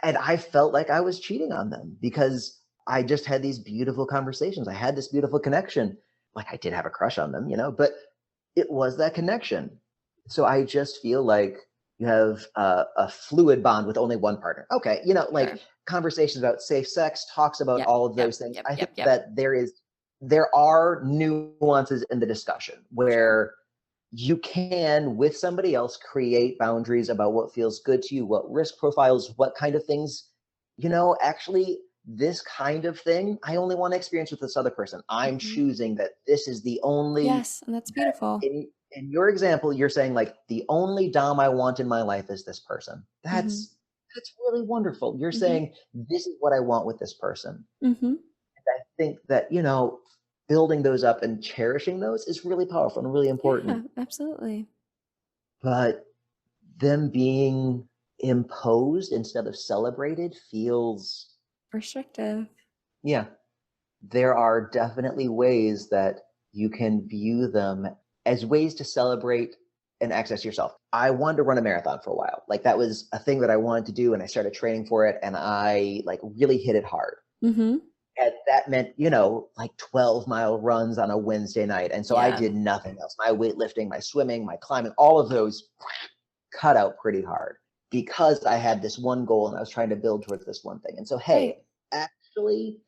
And I felt like I was cheating on them because I just had these beautiful conversations. I had this beautiful connection. Like, I did have a crush on them, but it was that connection. So I just feel like you have a fluid bond with only one partner. Okay, like, sure. conversations about safe sex, talks about Yep, all of yep, those things. yep, I think yep, yep. that there are nuances in the discussion Sure. where you can, with somebody else, create boundaries about what feels good to you, what risk profiles, what kind of things, actually, this kind of thing, I only want to experience with this other person. I'm Mhm. choosing that this is the only, Yes, and that's that beautiful. in your example, you're saying, like, the only dom I want in my life is this person. Hmm. That's really wonderful. You're Hmm. saying this is what I want with this person. Hmm. I think that, building those up and cherishing those is really powerful and really important. Yeah, absolutely. But them being imposed instead of celebrated feels, Restrictive. yeah, there are definitely ways that you can view them as ways to celebrate and access yourself. I wanted to run a marathon for a while. Like, that was a thing that I wanted to do, and I started training for it, and I, like, really hit it hard. Hmm. And that meant, like, 12-mile runs on a Wednesday night. And so I Yeah. did nothing else. My weightlifting, my swimming, my climbing, all of those cut out pretty hard because I had this one goal and I was trying to build towards this one thing. And so, Right. hey, actually,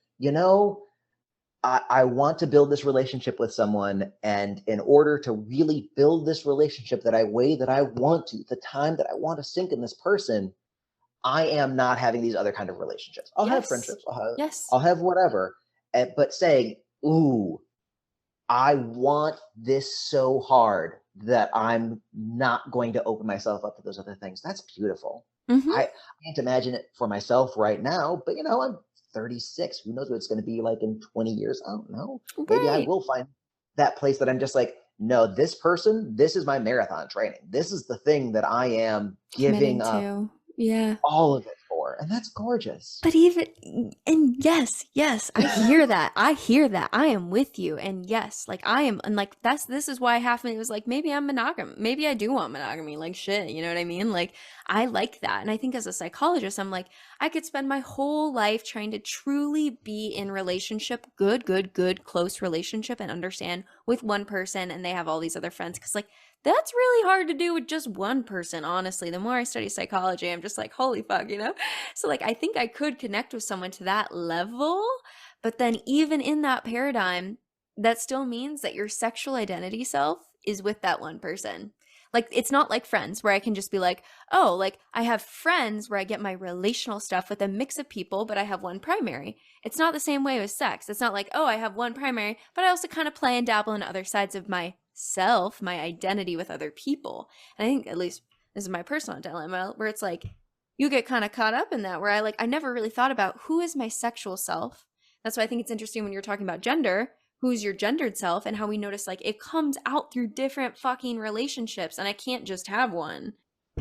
I want to build this relationship with someone. And in order to really build this relationship that I want to, the time that I want to sink in this person, I am not having these other kind of relationships. I'll have Yes. friendships. Yes. I'll have whatever. But saying, ooh, I want this so hard that I'm not going to open myself up to those other things. That's beautiful. I can't imagine it for myself right now, but I'm 36. Who knows what it's going to be like in 20 years? I don't know. Maybe I Right. will find that place that I'm just like, no, this person, this is my marathon training. This is the thing that I am Committing giving up to. Yeah. all of it for. And that's gorgeous. But and yes, I hear that. I hear that. I am with you. And yes, like I am, and like this is why half of me was like, maybe I'm monogam. Maybe I do want monogamy. Like shit, you know what I mean? Like I like that. And I think as a psychologist, I'm like, I could spend my whole life trying to truly be in relationship, good, close relationship and understand with one person and they have all these other friends. Cause like that's really hard to do with just one person, honestly. The more I study psychology, I'm just like, holy fuck, you know? So, like, I think I could connect with someone to that level. But then, even in that paradigm, that still means that your sexual identity self is with that one person. Like, it's not like friends where I can just be like, oh, like, I have friends where I get my relational stuff with a mix of people, but I have one primary. It's not the same way with sex. It's not like, oh, I have one primary, but I also kind of play and dabble in other sides of my self, my identity with other people. And I think at least this is my personal dilemma where it's like you get kind of caught up in that where I never really thought about who is my sexual self. That's why I think it's interesting when you're talking about gender, who's your gendered self and how we notice like it comes out through different fucking relationships and I can't just have one.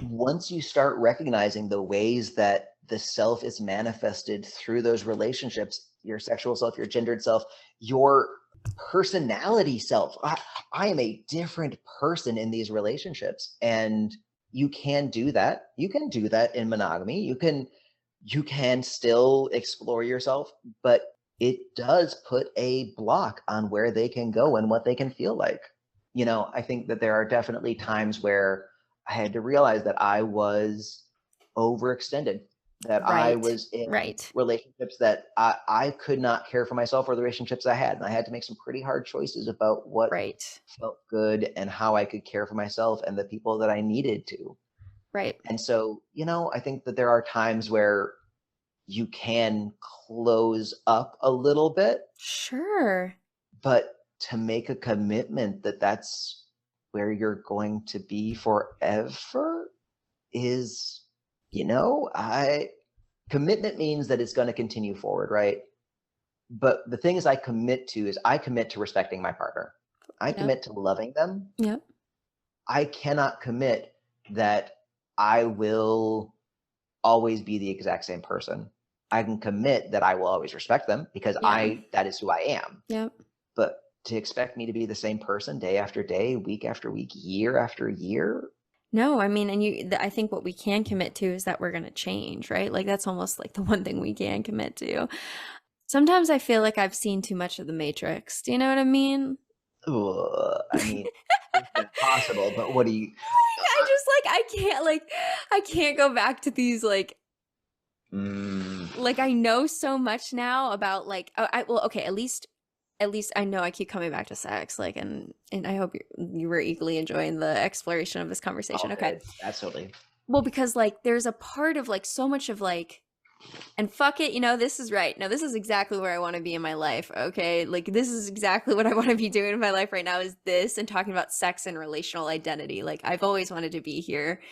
Once you start recognizing the ways that the self is manifested through those relationships, your sexual self, your gendered self, your personality self, I am a different person in these relationships. And you can do that. You can do that in monogamy. You can still explore yourself, but it does put a block on where they can go and what they can feel like. I think that there are definitely times where I had to realize that I was overextended, that I was in relationships that I could not care for myself or the relationships I had. And I had to make some pretty hard choices about what felt good and how I could care for myself and the people that I needed to. Right. And so, I think that there are times where you can close up a little bit. Sure. But to make a commitment that that's where you're going to be forever is, commitment means that it's going to continue forward, right? But the thing is I commit to respecting my partner. I commit to loving them. Yep. I cannot commit that I will always be the exact same person. I can commit that I will always respect them because that is who I am. Yep. But to expect me to be the same person day after day, week after week, year after year. No, I mean, and I think what we can commit to is that we're going to change, right? Like that's almost like the one thing we can commit to. Sometimes I feel like I've seen too much of the Matrix. Do you know what I mean? It's impossible, but what do you... I can't go back to these like I know so much now about like at least I know I keep coming back to sex and I hope you were equally enjoying the exploration of this conversation. Okay. Absolutely. Well, because like there's a part of like so much of like, and fuck it, this is right. No, this is exactly where I want to be in my life. Okay. Like this is exactly what I want to be doing in my life right now is this and talking about sex and relational identity. Like I've always wanted to be here.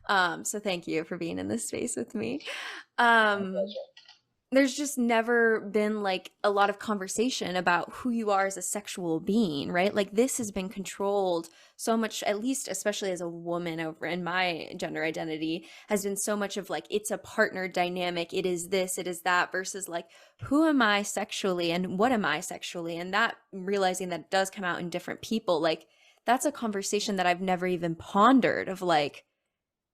So thank you for being in this space with me. There's just never been like a lot of conversation about who you are as a sexual being, right? Like this has been controlled so much, at least especially as a woman over in my gender identity, has been so much of like it's a partner dynamic, it is this, it is that, versus like who am I sexually and what am I sexually? And that realizing that it does come out in different people, like that's a conversation that I've never even pondered of like,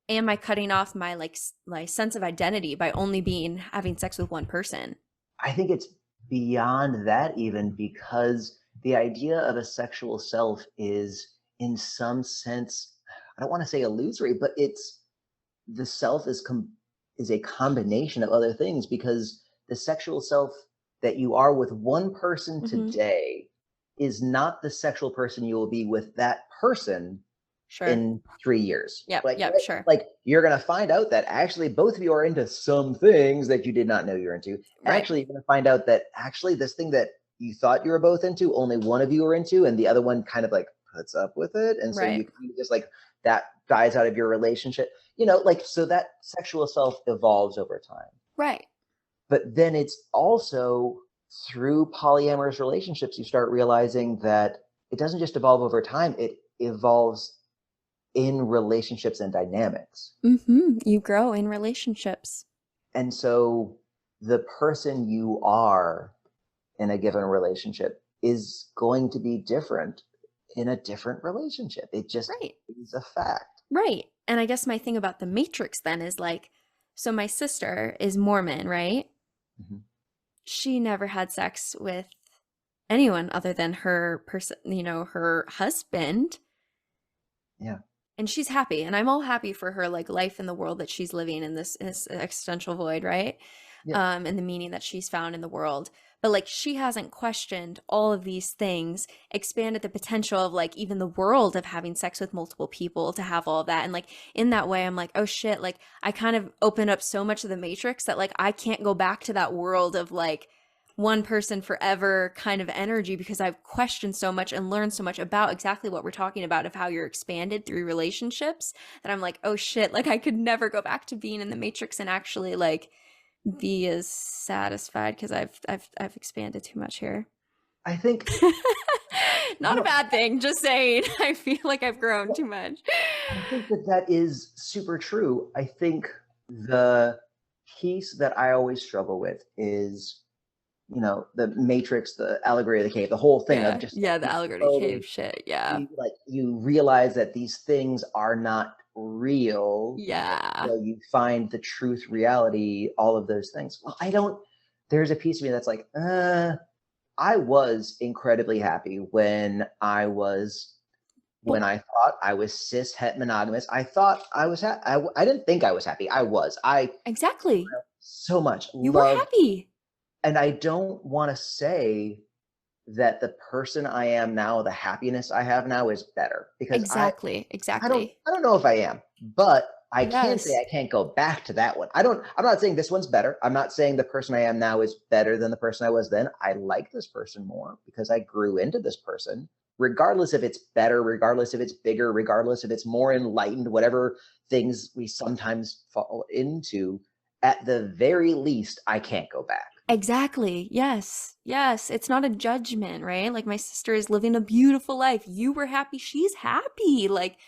am I cutting off my my sense of identity by only having sex with one person? I think it's beyond that even, because the idea of a sexual self is in some sense, I don't want to say illusory, but the self is a combination of other things, because the sexual self that you are with one person today is not the sexual person you will be with that person in 3 years. Sure. Like you're going to find out that actually both of you are into some things that you did not know you're into. Right. Actually, you're going to find out that actually this thing that you thought you were both into, only one of you are into, and the other one kind of like puts up with it. And so you kind of just like that dies out of your relationship, like, so that sexual self evolves over time. Right. But then it's also through polyamorous relationships, you start realizing that it doesn't just evolve over time, it evolves in relationships and dynamics. You grow in relationships. And so the person you are in a given relationship is going to be different in a different relationship. It just Right. is a fact. Right. And I guess my thing about the Matrix then is like, so my sister is Mormon, right? Mm-hmm. She never had sex with anyone other than her person, her husband. Yeah. And she's happy. And I'm all happy for her like life in the world that she's living in this existential void, right? Yeah. And the meaning that she's found in the world. But like she hasn't questioned all of these things, expanded the potential of like even the world of having sex with multiple people to have all of that. And like in that way, I'm like, oh shit, like I kind of opened up so much of the Matrix that like I can't go back to that world of like one person forever kind of energy because I've questioned so much and learned so much about exactly what we're talking about of how you're expanded through relationships that I'm like, oh shit, like I could never go back to being in the Matrix and actually like be as satisfied because I've expanded too much here. I think Not a bad thing, just saying. I feel like I've grown too much. I think that is super true. I think the piece that I always struggle with is, the Matrix, the allegory of the cave, the whole thing of just the allegory cave shit. Yeah. You realize that these things are not real. Yeah. So you find the truth, reality, all of those things. Well, there's a piece of me that's like, I was incredibly happy when I thought I was cis het monogamous. I thought I was I didn't think I was happy. I was. Exactly. So much. You were happy. And I don't want to say that the person I am now, the happiness I have now is better because exactly. I don't know if I am, but I can say Yes. I can't go back to that one. I'm not saying this one's better. I'm not saying the person I am now is better than the person I was then. I like this person more because I grew into this person, regardless if it's better, regardless if it's bigger, regardless if it's more enlightened, whatever things we sometimes fall into. At the very least, I can't go back. Exactly. Yes. Yes. It's not a judgment, right? Like my sister is living a beautiful life. You were happy. She's happy. Like,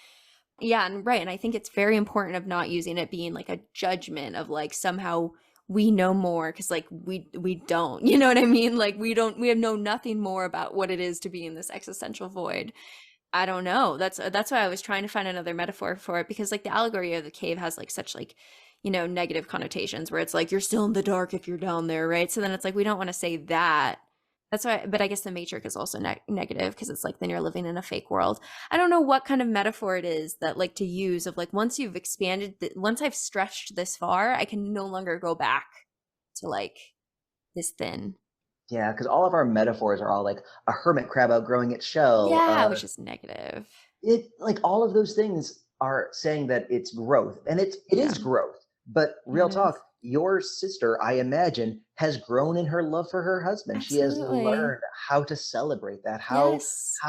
yeah. And right. And I think it's very important of not using it being like a judgment of like somehow we know more because like we don't, you know what I mean? Like we have know nothing more about what it is to be in this existential void. I don't know. That's why I was trying to find another metaphor for it because like the allegory of the cave has like such like negative connotations where it's like you're still in the dark if you're down there, right? So then it's like we don't want to say that. That's why, but I guess the Matrix is also negative because it's like then you're living in a fake world. I don't know what kind of metaphor it is that like to use of like once you've expanded, once I've stretched this far, I can no longer go back to like this thin. Yeah, because all of our metaphors are all like a hermit crab outgrowing its shell. Yeah, which is negative. It like all of those things are saying that it's growth, and it is growth. But real talk, your sister, I imagine, has grown in her love for her husband. Absolutely. She has learned how to celebrate that, how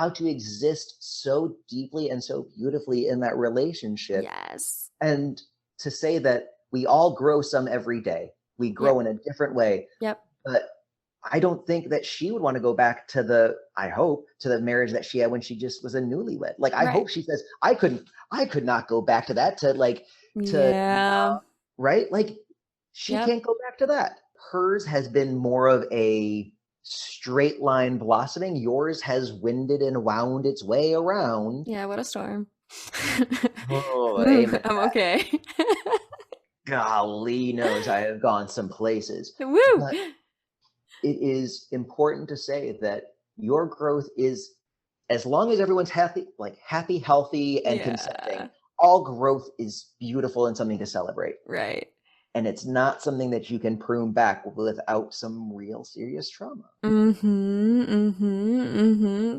to exist so deeply and so beautifully in that relationship. Yes. And to say that we all grow some every day. We grow in a different way. Yep. But I don't think that she would want to go back to the marriage that she had when she just was a newlywed. Like, I hope she says, I could not go back to that right? Like, she can't go back to that. Hers has been more of a straight line blossoming. Yours has winded and wound its way around. Yeah, what a storm. Oh, amen. I'm okay. Golly knows I have gone some places. Woo! But it is important to say that your growth is, as long as everyone's happy, healthy, and consenting, all growth is beautiful and something to celebrate. Right. And it's not something that you can prune back without some real serious trauma.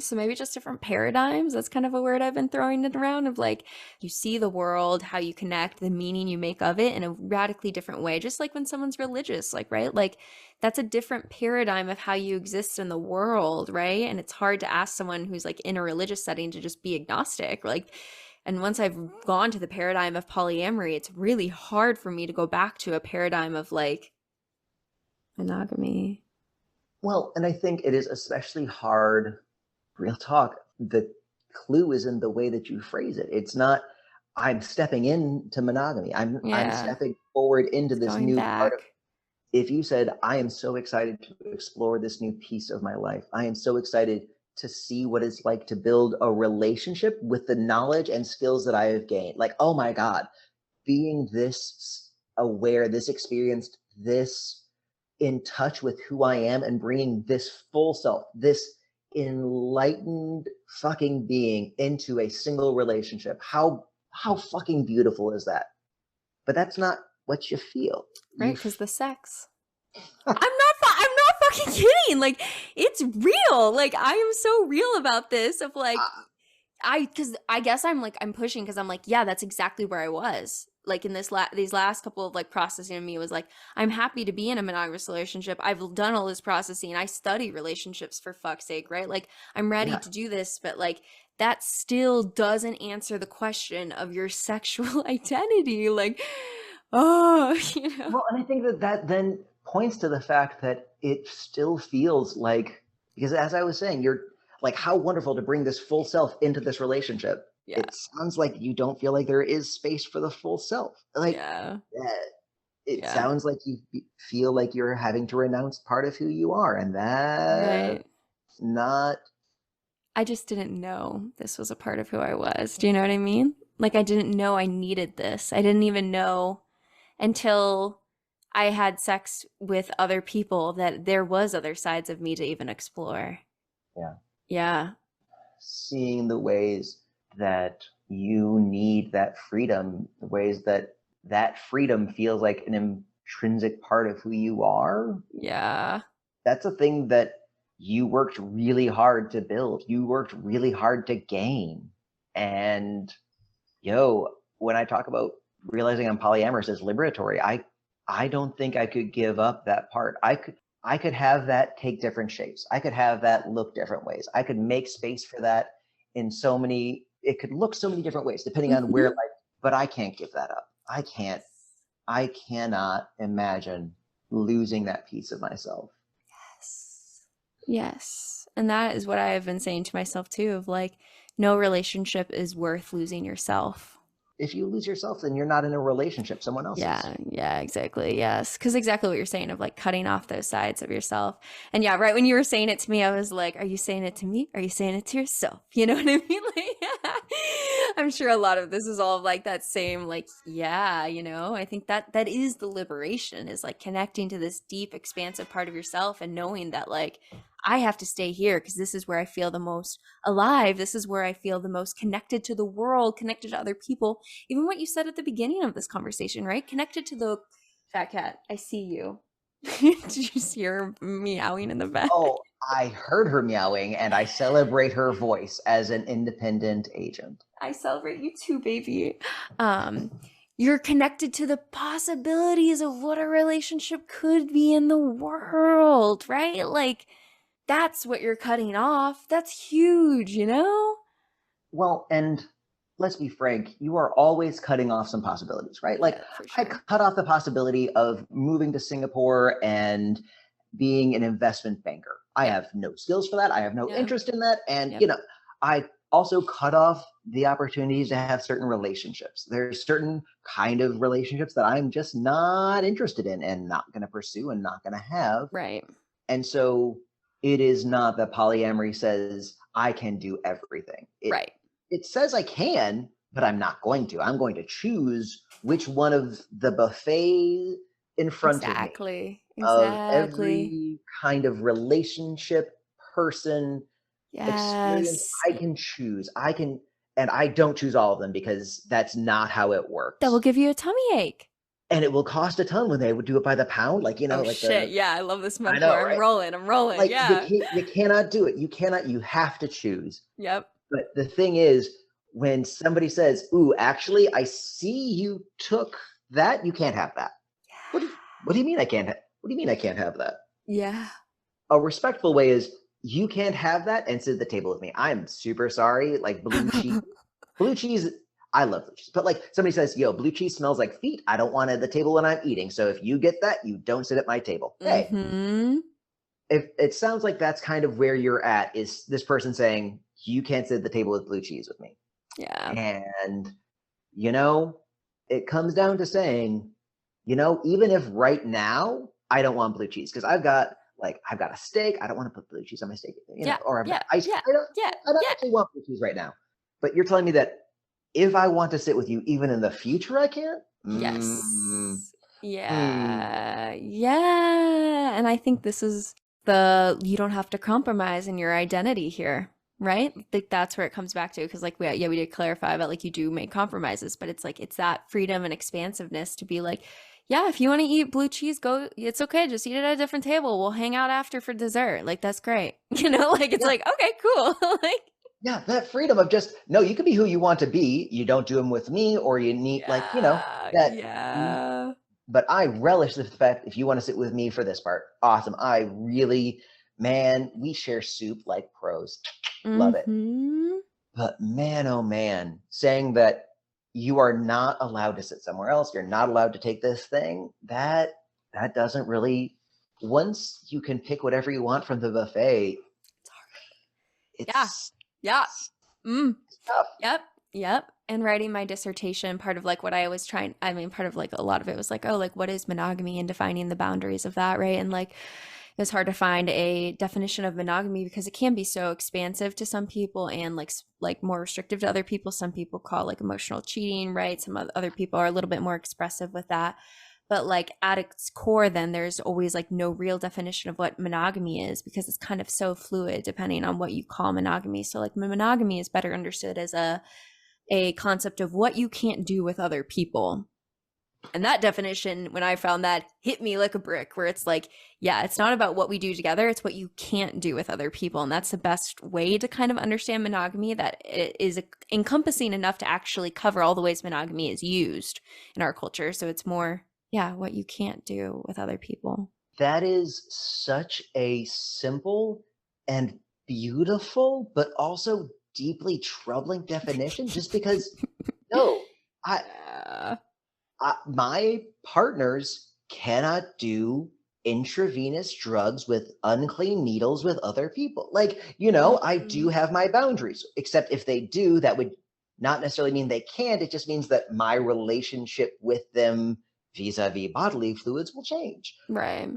So maybe just different paradigms. That's kind of a word I've been throwing it around of like, you see the world, how you connect, the meaning you make of it in a radically different way. Just like when someone's religious, like, right? Like that's a different paradigm of how you exist in the world, right? And it's hard to ask someone who's like in a religious setting to just be agnostic. Like, And once I've gone to the paradigm of polyamory, it's really hard for me to go back to a paradigm of like monogamy. Well, and I think it is especially hard, real talk. The clue is in the way that you phrase it. It's not, I'm stepping into monogamy. I'm Yeah, stepping forward into this going new part of. back. If you said, I am so excited to explore this new piece of my life, I am so excited to see what it's like to build a relationship with the knowledge and skills that I have gained. Like, oh my God, being this aware, this experienced, this in touch with who I am and bringing this full self, this enlightened fucking being into a single relationship. How fucking beautiful is that? But that's not what you feel. Right, because the sex. I'm not fucking kidding. Like, it's real. Like, I am so real about this of like, because I guess I'm pushing because I'm like, yeah, that's exactly where I was. Like in these last couple of like processing of me was like, I'm happy to be in a monogamous relationship. I've done all this processing. I study relationships for fuck's sake, right? Like I'm ready to do this, but like that still doesn't answer the question of your sexual identity. Like, oh, Well, and I think that then points to the fact that it still feels like, because as I was saying, you're like, how wonderful to bring this full self into this relationship. Yeah. It sounds like you don't feel like there is space for the full self. Like, it sounds like you feel like you're having to renounce part of who you are. And that's not. I just didn't know this was a part of who I was. Do you know what I mean? Like, I didn't know I needed this. I didn't even know until I had sex with other people that there was other sides of me to even explore. Yeah. Yeah. Seeing the ways that you need that freedom, the ways that that freedom feels like an intrinsic part of who you are. Yeah. That's a thing that you worked really hard to build. You worked really hard to gain. And when I talk about realizing I'm polyamorous as liberatory, I don't think I could give up that part. I could have that take different shapes. I could have that look different ways. I could make space for that in it could look so many different ways depending on where but I can't give that up. I cannot imagine losing that piece of myself. Yes. And that is what I have been saying to myself too, of like, no relationship is worth losing yourself. If you lose yourself, then you're not in a relationship. Someone else is. Yeah, exactly. Yes. Because exactly what you're saying of like cutting off those sides of yourself. And yeah, right when you were saying it to me, I was like, are you saying it to me? Are you saying it to yourself? You know what I mean? Like, I'm sure a lot of this is all of like that same, like, I think that is the liberation, is like connecting to this deep, expansive part of yourself and knowing that like, I have to stay here because this is where I feel the most alive. This is where I feel the most connected to the world, connected to other people. Even what you said at the beginning of this conversation, right? Connected to the fat cat. I see you. Did you see her meowing in the back? Oh, I heard her meowing, and I celebrate her voice as an independent agent. I celebrate you too, baby. You're connected to the possibilities of what a relationship could be in the world, right? Like, that's what you're cutting off. That's huge, Well, and let's be frank, you are always cutting off some possibilities, right? Like, sure. I cut off the possibility of moving to Singapore and being an investment banker. I have no skills for that. I have no interest in that. And, I also cut off the opportunities to have certain relationships. There's certain kind of relationships that I'm just not interested in and not going to pursue and not going to have. Right. And so it is not that polyamory says I can do everything. It says I can, but I'm not going to. I'm going to choose which one of the buffet in front of me. Of every kind of relationship, person, experience, I can choose. And I don't choose all of them because that's not how it works. That will give you a tummy ache. And it will cost a ton when they would do it by the pound. Like, like shit. I love this metaphor. Know, right? I'm rolling. Like, you cannot do it. You have to choose. Yep. But the thing is, when somebody says, ooh, actually, I see you took that, you can't have that. What do you mean I can't what do you mean I can't have that? Yeah. A respectful way is, you can't have that and sit at the table with me. I'm super sorry. Like, blue cheese, I love blue cheese. But like somebody says, yo, blue cheese smells like feet. I don't want it at the table when I'm eating. So if you get that, you don't sit at my table. Hey, if it sounds like that's kind of where you're at, is this person saying, you can't sit at the table with blue cheese with me. Yeah. And, it comes down to saying, even if right now I don't want blue cheese, because I've got a steak. I don't want to put blue cheese on my steak, or I've got ice cream. I don't actually want blue cheese right now. But you're telling me that if I want to sit with you, even in the future, I can't? Yes. Yeah. Yeah. And I think this is you don't have to compromise in your identity here, right? Like that's where it comes back to, because like we did clarify about like you do make compromises, but it's like it's that freedom and expansiveness to be like, yeah, if you want to eat blue cheese, go, it's okay, just eat it at a different table. We'll hang out after for dessert. Like that's great. Like it's like, okay, cool. Like yeah, that freedom of just, no, you can be who you want to be. You don't do them with me, or you need that. Yeah. But I relish the fact, if you want to sit with me for this part, awesome. I really, man, we share soup like pros. Love it. But man, oh man, saying that you are not allowed to sit somewhere else, you're not allowed to take this thing, that doesn't really, once you can pick whatever you want from the buffet, it's tough. Yep. And writing my dissertation, part of like what I was part of like a lot of it was like, oh, like what is monogamy and defining the boundaries of that, right? And like it was hard to find a definition of monogamy because it can be so expansive to some people and like more restrictive to other people. Some people call like emotional cheating, right? Some other people are a little bit more expressive with that. But like at its core, then there's always like no real definition of what monogamy is, because it's kind of so fluid depending on what you call monogamy. So like monogamy is better understood as a concept of what you can't do with other people. And that definition, when I found that, hit me like a brick, where it's like, yeah, it's not about what we do together, it's what you can't do with other people. And that's the best way to kind of understand monogamy, that it is encompassing enough to actually cover all the ways monogamy is used in our culture. So it's more, yeah, what you can't do with other people. That is such a simple and beautiful, but also deeply troubling definition, just because, no, my partners cannot do intravenous drugs with unclean needles with other people. Like, I do have my boundaries, except if they do, that would not necessarily mean they can't. It just means that my relationship with them vis-a-vis bodily fluids will change. Right.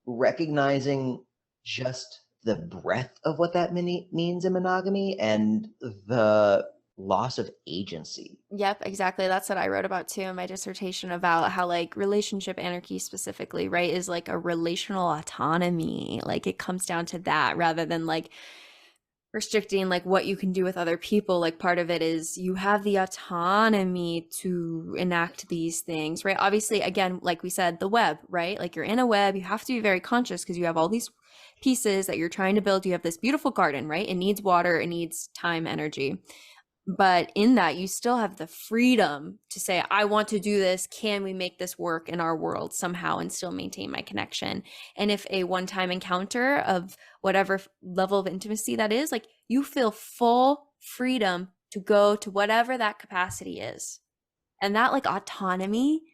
Recognizing just the breadth of what that means in monogamy and the loss of agency. Yep, exactly. That's what I wrote about too in my dissertation, about how like relationship anarchy specifically, right, is like a relational autonomy. Like it comes down to that rather than like restricting like what you can do with other people. Like part of it is you have the autonomy to enact these things, right? Obviously, again, like we said, the web, right? Like you're in a web, you have to be very conscious because you have all these pieces that you're trying to build. You have this beautiful garden, right? It needs water, it needs time, energy. But in that, you still have the freedom to say, I want to do this. Can we make this work in our world somehow and still maintain my connection? And if a one-time encounter of whatever level of intimacy that is, like you feel full freedom to go to whatever that capacity is. And that like autonomy,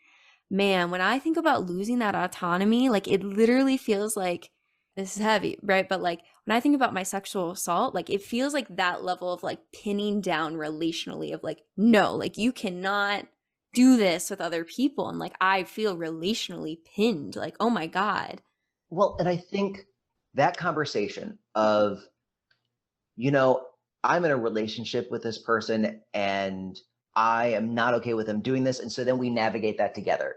man, when I think about losing that autonomy, like it literally feels like, this is heavy, right? But like when I think about my sexual assault, like it feels like that level of like pinning down relationally of like, no, like you cannot do this with other people. And like, I feel relationally pinned, like, oh my God. Well, and I think that conversation of, I'm in a relationship with this person and I am not okay with them doing this. And so then we navigate that together.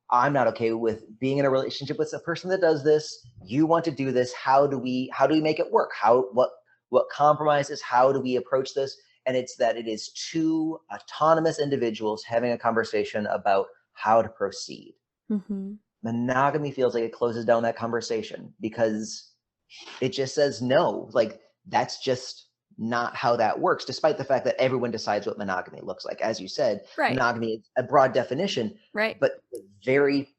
I'm not okay with being in a relationship with a person that does this. You want to do this. How do we make it work? What compromises? How do we approach this? And it's that it is two autonomous individuals having a conversation about how to proceed. Mm-hmm. Monogamy feels like it closes down that conversation because it just says no. Like that's just not how that works, despite the fact that everyone decides what monogamy looks like. As you said, right. Monogamy is a broad definition, right? But very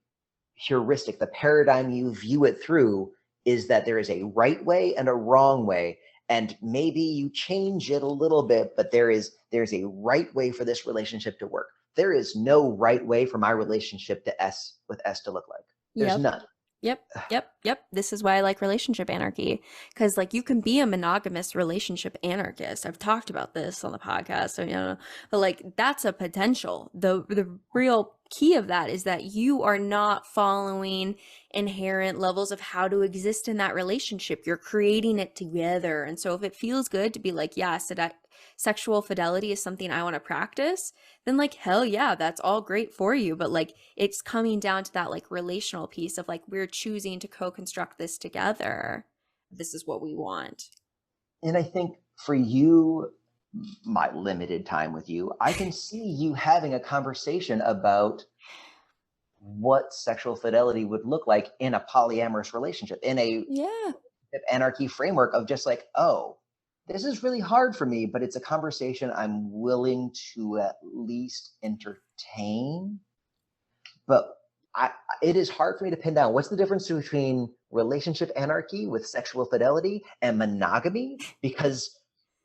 heuristic, the paradigm you view it through is that there is a right way and a wrong way. and maybe you change it a little bit, but there's a right way for this relationship to work. There is no right way for my relationship to S to look like. There's Yep. none. Yep. This is why I like relationship anarchy. Because, like, you can be a monogamous relationship anarchist. I've talked about this on the podcast, so, but like, that's a potential. The real key of that is that you are not following inherent levels of how to exist in that relationship. You're creating it together. And so if it feels good to be like, yeah, sexual fidelity is something I want to practice, then like, hell yeah, that's all great for you. But like, it's coming down to that like relational piece of like, we're choosing to co-construct this together. This is what we want. And I think for you, my limited time with you, I can see you having a conversation about what sexual fidelity would look like in a polyamorous relationship, in a anarchy framework of just like, oh, this is really hard for me, but it's a conversation I'm willing to at least entertain. But it is hard for me to pin down what's the difference between relationship anarchy with sexual fidelity and monogamy, because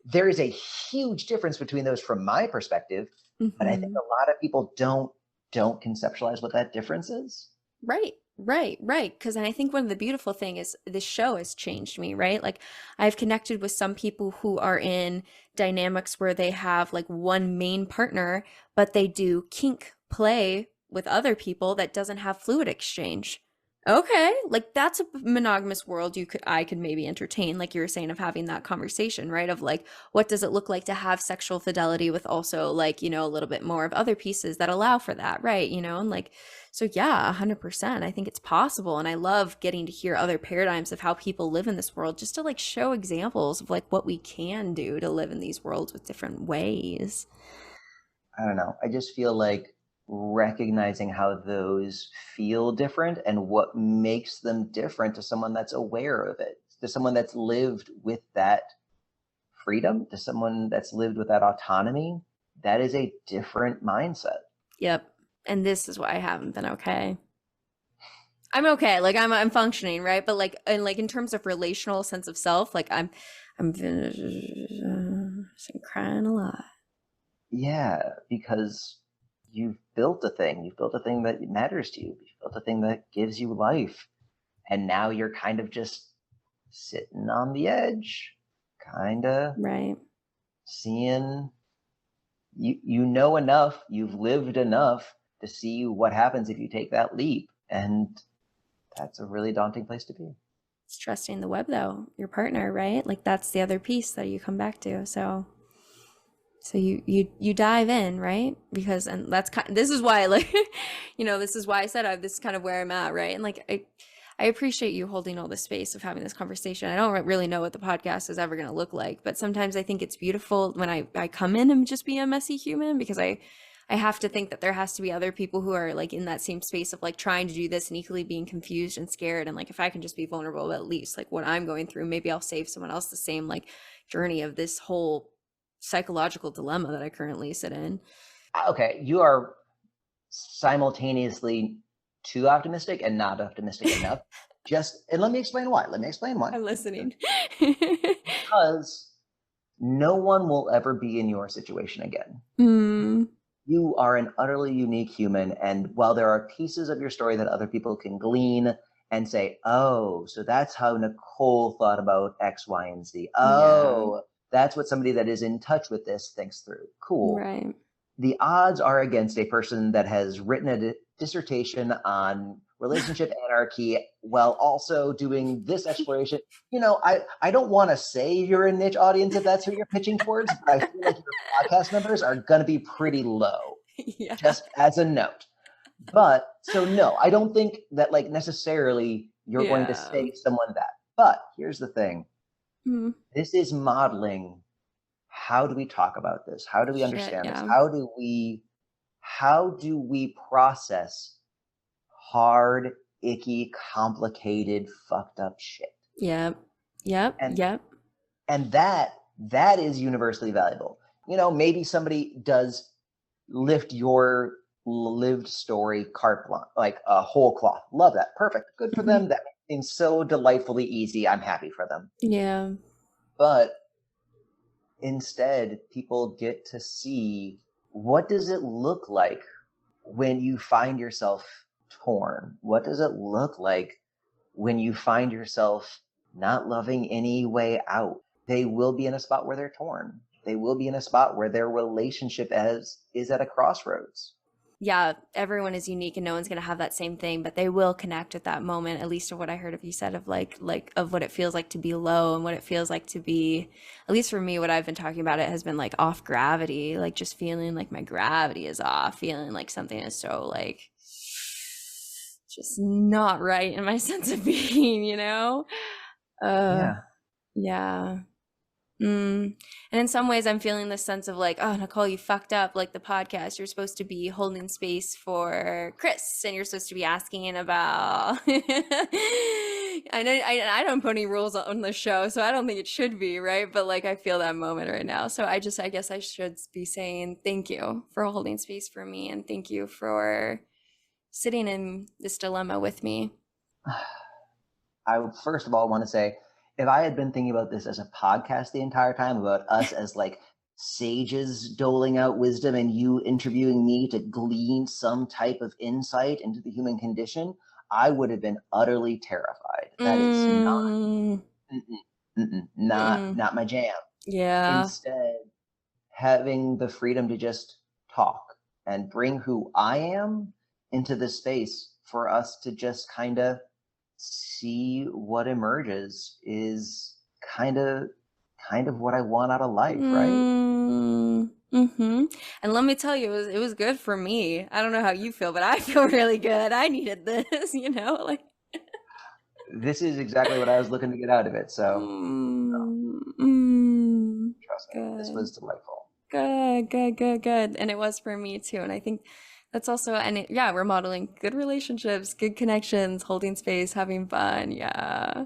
there is a huge difference between those from my perspective. But I think a lot of people don't conceptualize what that difference is. Right. Because I think one of the beautiful thing is this show has changed me, right? Like, I've connected with some people who are in dynamics where they have like one main partner, but they do kink play with other people that doesn't have fluid exchange. Okay, like that's a monogamous world I could maybe entertain, like you were saying, of having that conversation, right? Of like, what does it look like to have sexual fidelity with also like, a little bit more of other pieces that allow for that, right? And like, so yeah, 100%. I think it's possible. And I love getting to hear other paradigms of how people live in this world, just to like show examples of like what we can do to live in these worlds with different ways. I don't know. I just feel like recognizing how those feel different and what makes them different to someone that's aware of it, to someone that's lived with that freedom, to someone that's lived with that autonomy, that is a different mindset. Yep. And this is why I haven't been okay. I'm okay. Like I'm functioning, right? But like, and like in terms of relational sense of self, like I'm crying a lot. Yeah, because you've built a thing. You've built a thing that matters to you. You've built a thing that gives you life. And now you're kind of just sitting on the edge, kind of right, seeing, you know enough, you've lived enough to see what happens if you take that leap. And that's a really daunting place to be. It's trusting the web, though, your partner, right? Like that's the other piece that you come back to. So you dive in, right? Because, and that's this is why, like, this is why I said this is kind of where I'm at, right? And like I appreciate you holding all the space of having this conversation. I don't really know what the podcast is ever going to look like, but sometimes I think it's beautiful when I come in and just be a messy human, because I have to think that there has to be other people who are like in that same space of like trying to do this and equally being confused and scared. And like, if I can just be vulnerable, at least like what I'm going through, maybe I'll save someone else the same like journey of this whole psychological dilemma that I currently sit in. Okay, you are simultaneously too optimistic and not optimistic enough. And let me explain why. I'm listening. Because no one will ever be in your situation again. You are an utterly unique human, and while there are pieces of your story that other people can glean and say, oh, so that's how Nicole thought about X, Y, and Z. Oh, that's what somebody that is in touch with this thinks through. Cool. Right. The odds are against a person that has written a dissertation on relationship anarchy while also doing this exploration. I don't want to say you're a niche audience if that's who you're pitching towards, but I feel like your podcast numbers are going to be pretty low, just as a note. But so no, I don't think that like necessarily you're going to say someone that. But here's the thing. This is modeling. How do we talk about this? How do we understand this? How do we process hard, icky, complicated, fucked up shit? Yep. And that is universally valuable. Maybe somebody does lift your lived story carte blanche, like a whole cloth. Love that. Perfect. Good for them. That seems so delightfully easy. I'm happy for them. Yeah. But instead, people get to see, what does it look like when you find yourself torn? What does it look like when you find yourself not loving any way out? They will be in a spot where they're torn. They will be in a spot where their relationship is at a crossroads. Yeah, everyone is unique and no one's going to have that same thing, but they will connect at that moment, at least of what I heard of you said of like of what it feels like to be low and what it feels like to be, at least for me, what I've been talking about, it has been like off gravity, like just feeling like my gravity is off, feeling like something is so like just not right in my sense of being, you know? Yeah. Yeah. And in some ways, I'm feeling this sense of like, oh, Nicole, you fucked up. Like the podcast, you're supposed to be holding space for Chris, and you're supposed to be asking about. I know I don't put any rules on the show, so I don't think it should be right. But like, I feel that moment right now, so I guess I should be saying thank you for holding space for me, and thank you for sitting in this dilemma with me. I first of all want to say, if I had been thinking about this as a podcast the entire time, about us as like sages doling out wisdom and you interviewing me to glean some type of insight into the human condition, I would have been utterly terrified. That is not my jam. Yeah. Instead, having the freedom to just talk and bring who I am into the space for us to just kind of see what emerges is kind of what I want out of life, right? And let me tell you, it was good for me. I don't know how you feel, but I feel really good. I needed this, you know, like this is exactly what I was looking to get out of it. So trust me, this was delightful. Good. And it was for me too. And I think that's also, yeah, we're modeling good relationships, good connections, holding space, having fun. Yeah.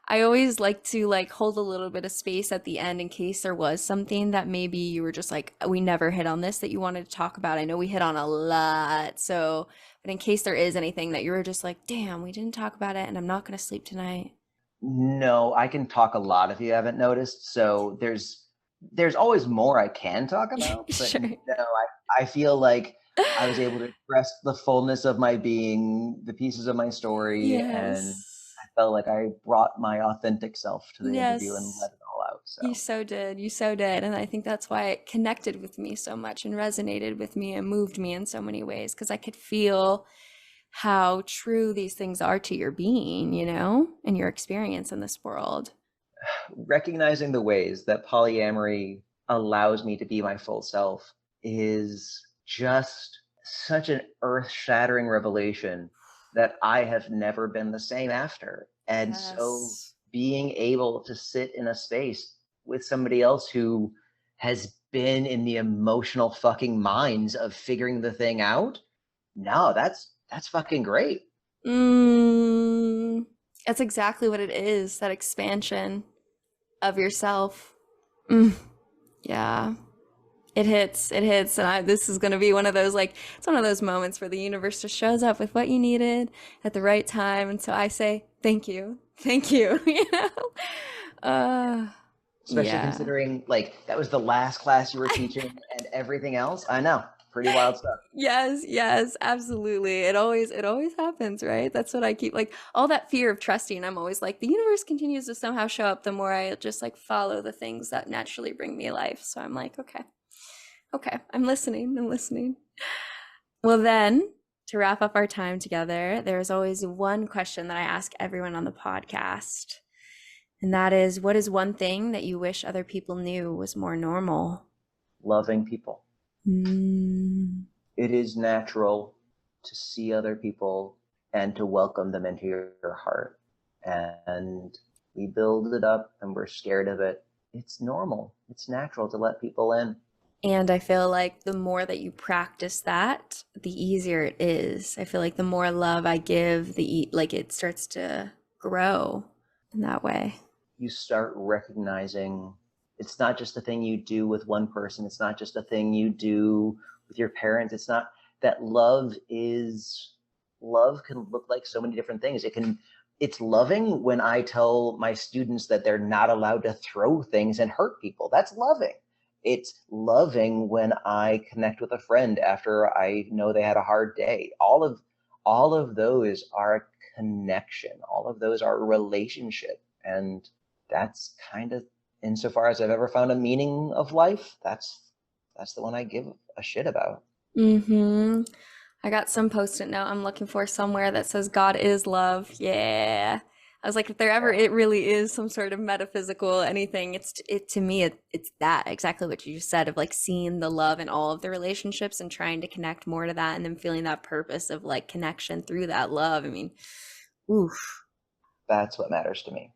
I always like to like hold a little bit of space at the end in case there was something that maybe you were just like, we never hit on this that you wanted to talk about. I know we hit on a lot. So, but in case there is anything that you were just like, damn, we didn't talk about it and I'm not going to sleep tonight. No, I can talk a lot if you haven't noticed. So there's always more I can talk about, but Sure. no, I feel like I was able to express the fullness of my being, the pieces of my story, and I felt like I brought my authentic self to the interview and let it all out. So. You so did. And I think that's why it connected with me so much and resonated with me and moved me in so many ways, because I could feel how true these things are to your being, you know, and your experience in this world. Recognizing the ways that polyamory allows me to be my full self is just such an earth-shattering revelation that I have never been the same after. And so being able to sit in a space with somebody else who has been in the emotional fucking minds of figuring the thing out, no, that's fucking great. That's exactly what it is, that expansion of yourself. Yeah. It hits. And this is going to be one of those, like, it's one of those moments where the universe just shows up with what you needed at the right time. And so I say, thank you, you know? Especially considering, like, that was the last class you were teaching and everything else. I know. Pretty wild stuff. Yes, absolutely. It always happens, right? That's what I keep, like, all that fear of trusting. I'm always like, the universe continues to somehow show up the more I just like follow the things that naturally bring me life. So I'm like, okay, I'm listening. Well, then, to wrap up our time together, there's always one question that I ask everyone on the podcast. And that is, what is one thing that you wish other people knew was more normal? Loving people. It is natural to see other people and to welcome them into your heart. And we build it up and we're scared of it. It's normal. It's natural to let people in. And I feel like the more that you practice that, the easier it is. I feel like the more love I give, like it starts to grow in that way. You start recognizing it's not just a thing you do with one person. It's not just a thing you do with your parents. It's not that love can look like so many different things. It can it's loving when I tell my students that they're not allowed to throw things and hurt people. That's loving. It's loving when I connect with a friend after I know they had a hard day. All of those are connection. All of those are relationship. And that's kind of, insofar as I've ever found a meaning of life, that's the one I give a shit about. Mm-hmm. I got some post-it note I'm looking for somewhere that says God is love. Yeah. I was like, if there ever it really is some sort of metaphysical anything, it's that exactly what you just said, of like seeing the love in all of the relationships and trying to connect more to that, and then feeling that purpose of like connection through that love. I mean, oof. That's what matters to me.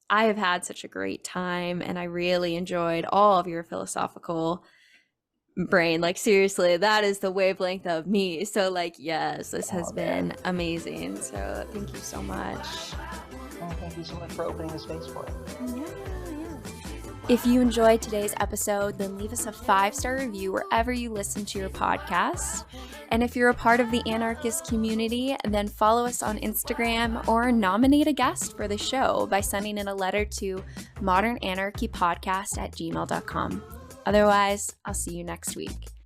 I have had such a great time, and I really enjoyed all of your philosophical brain. Like, seriously, that is the wavelength of me. So like, yes, this has been amazing. So thank you so much. Oh, thank you so much for opening the space for it. Yeah. If you enjoyed today's episode, then leave us a 5-star review wherever you listen to your podcasts. And if you're a part of the Anarchist community, then follow us on Instagram or nominate a guest for the show by sending in a letter to modernanarchypodcast@gmail.com. Otherwise, I'll see you next week.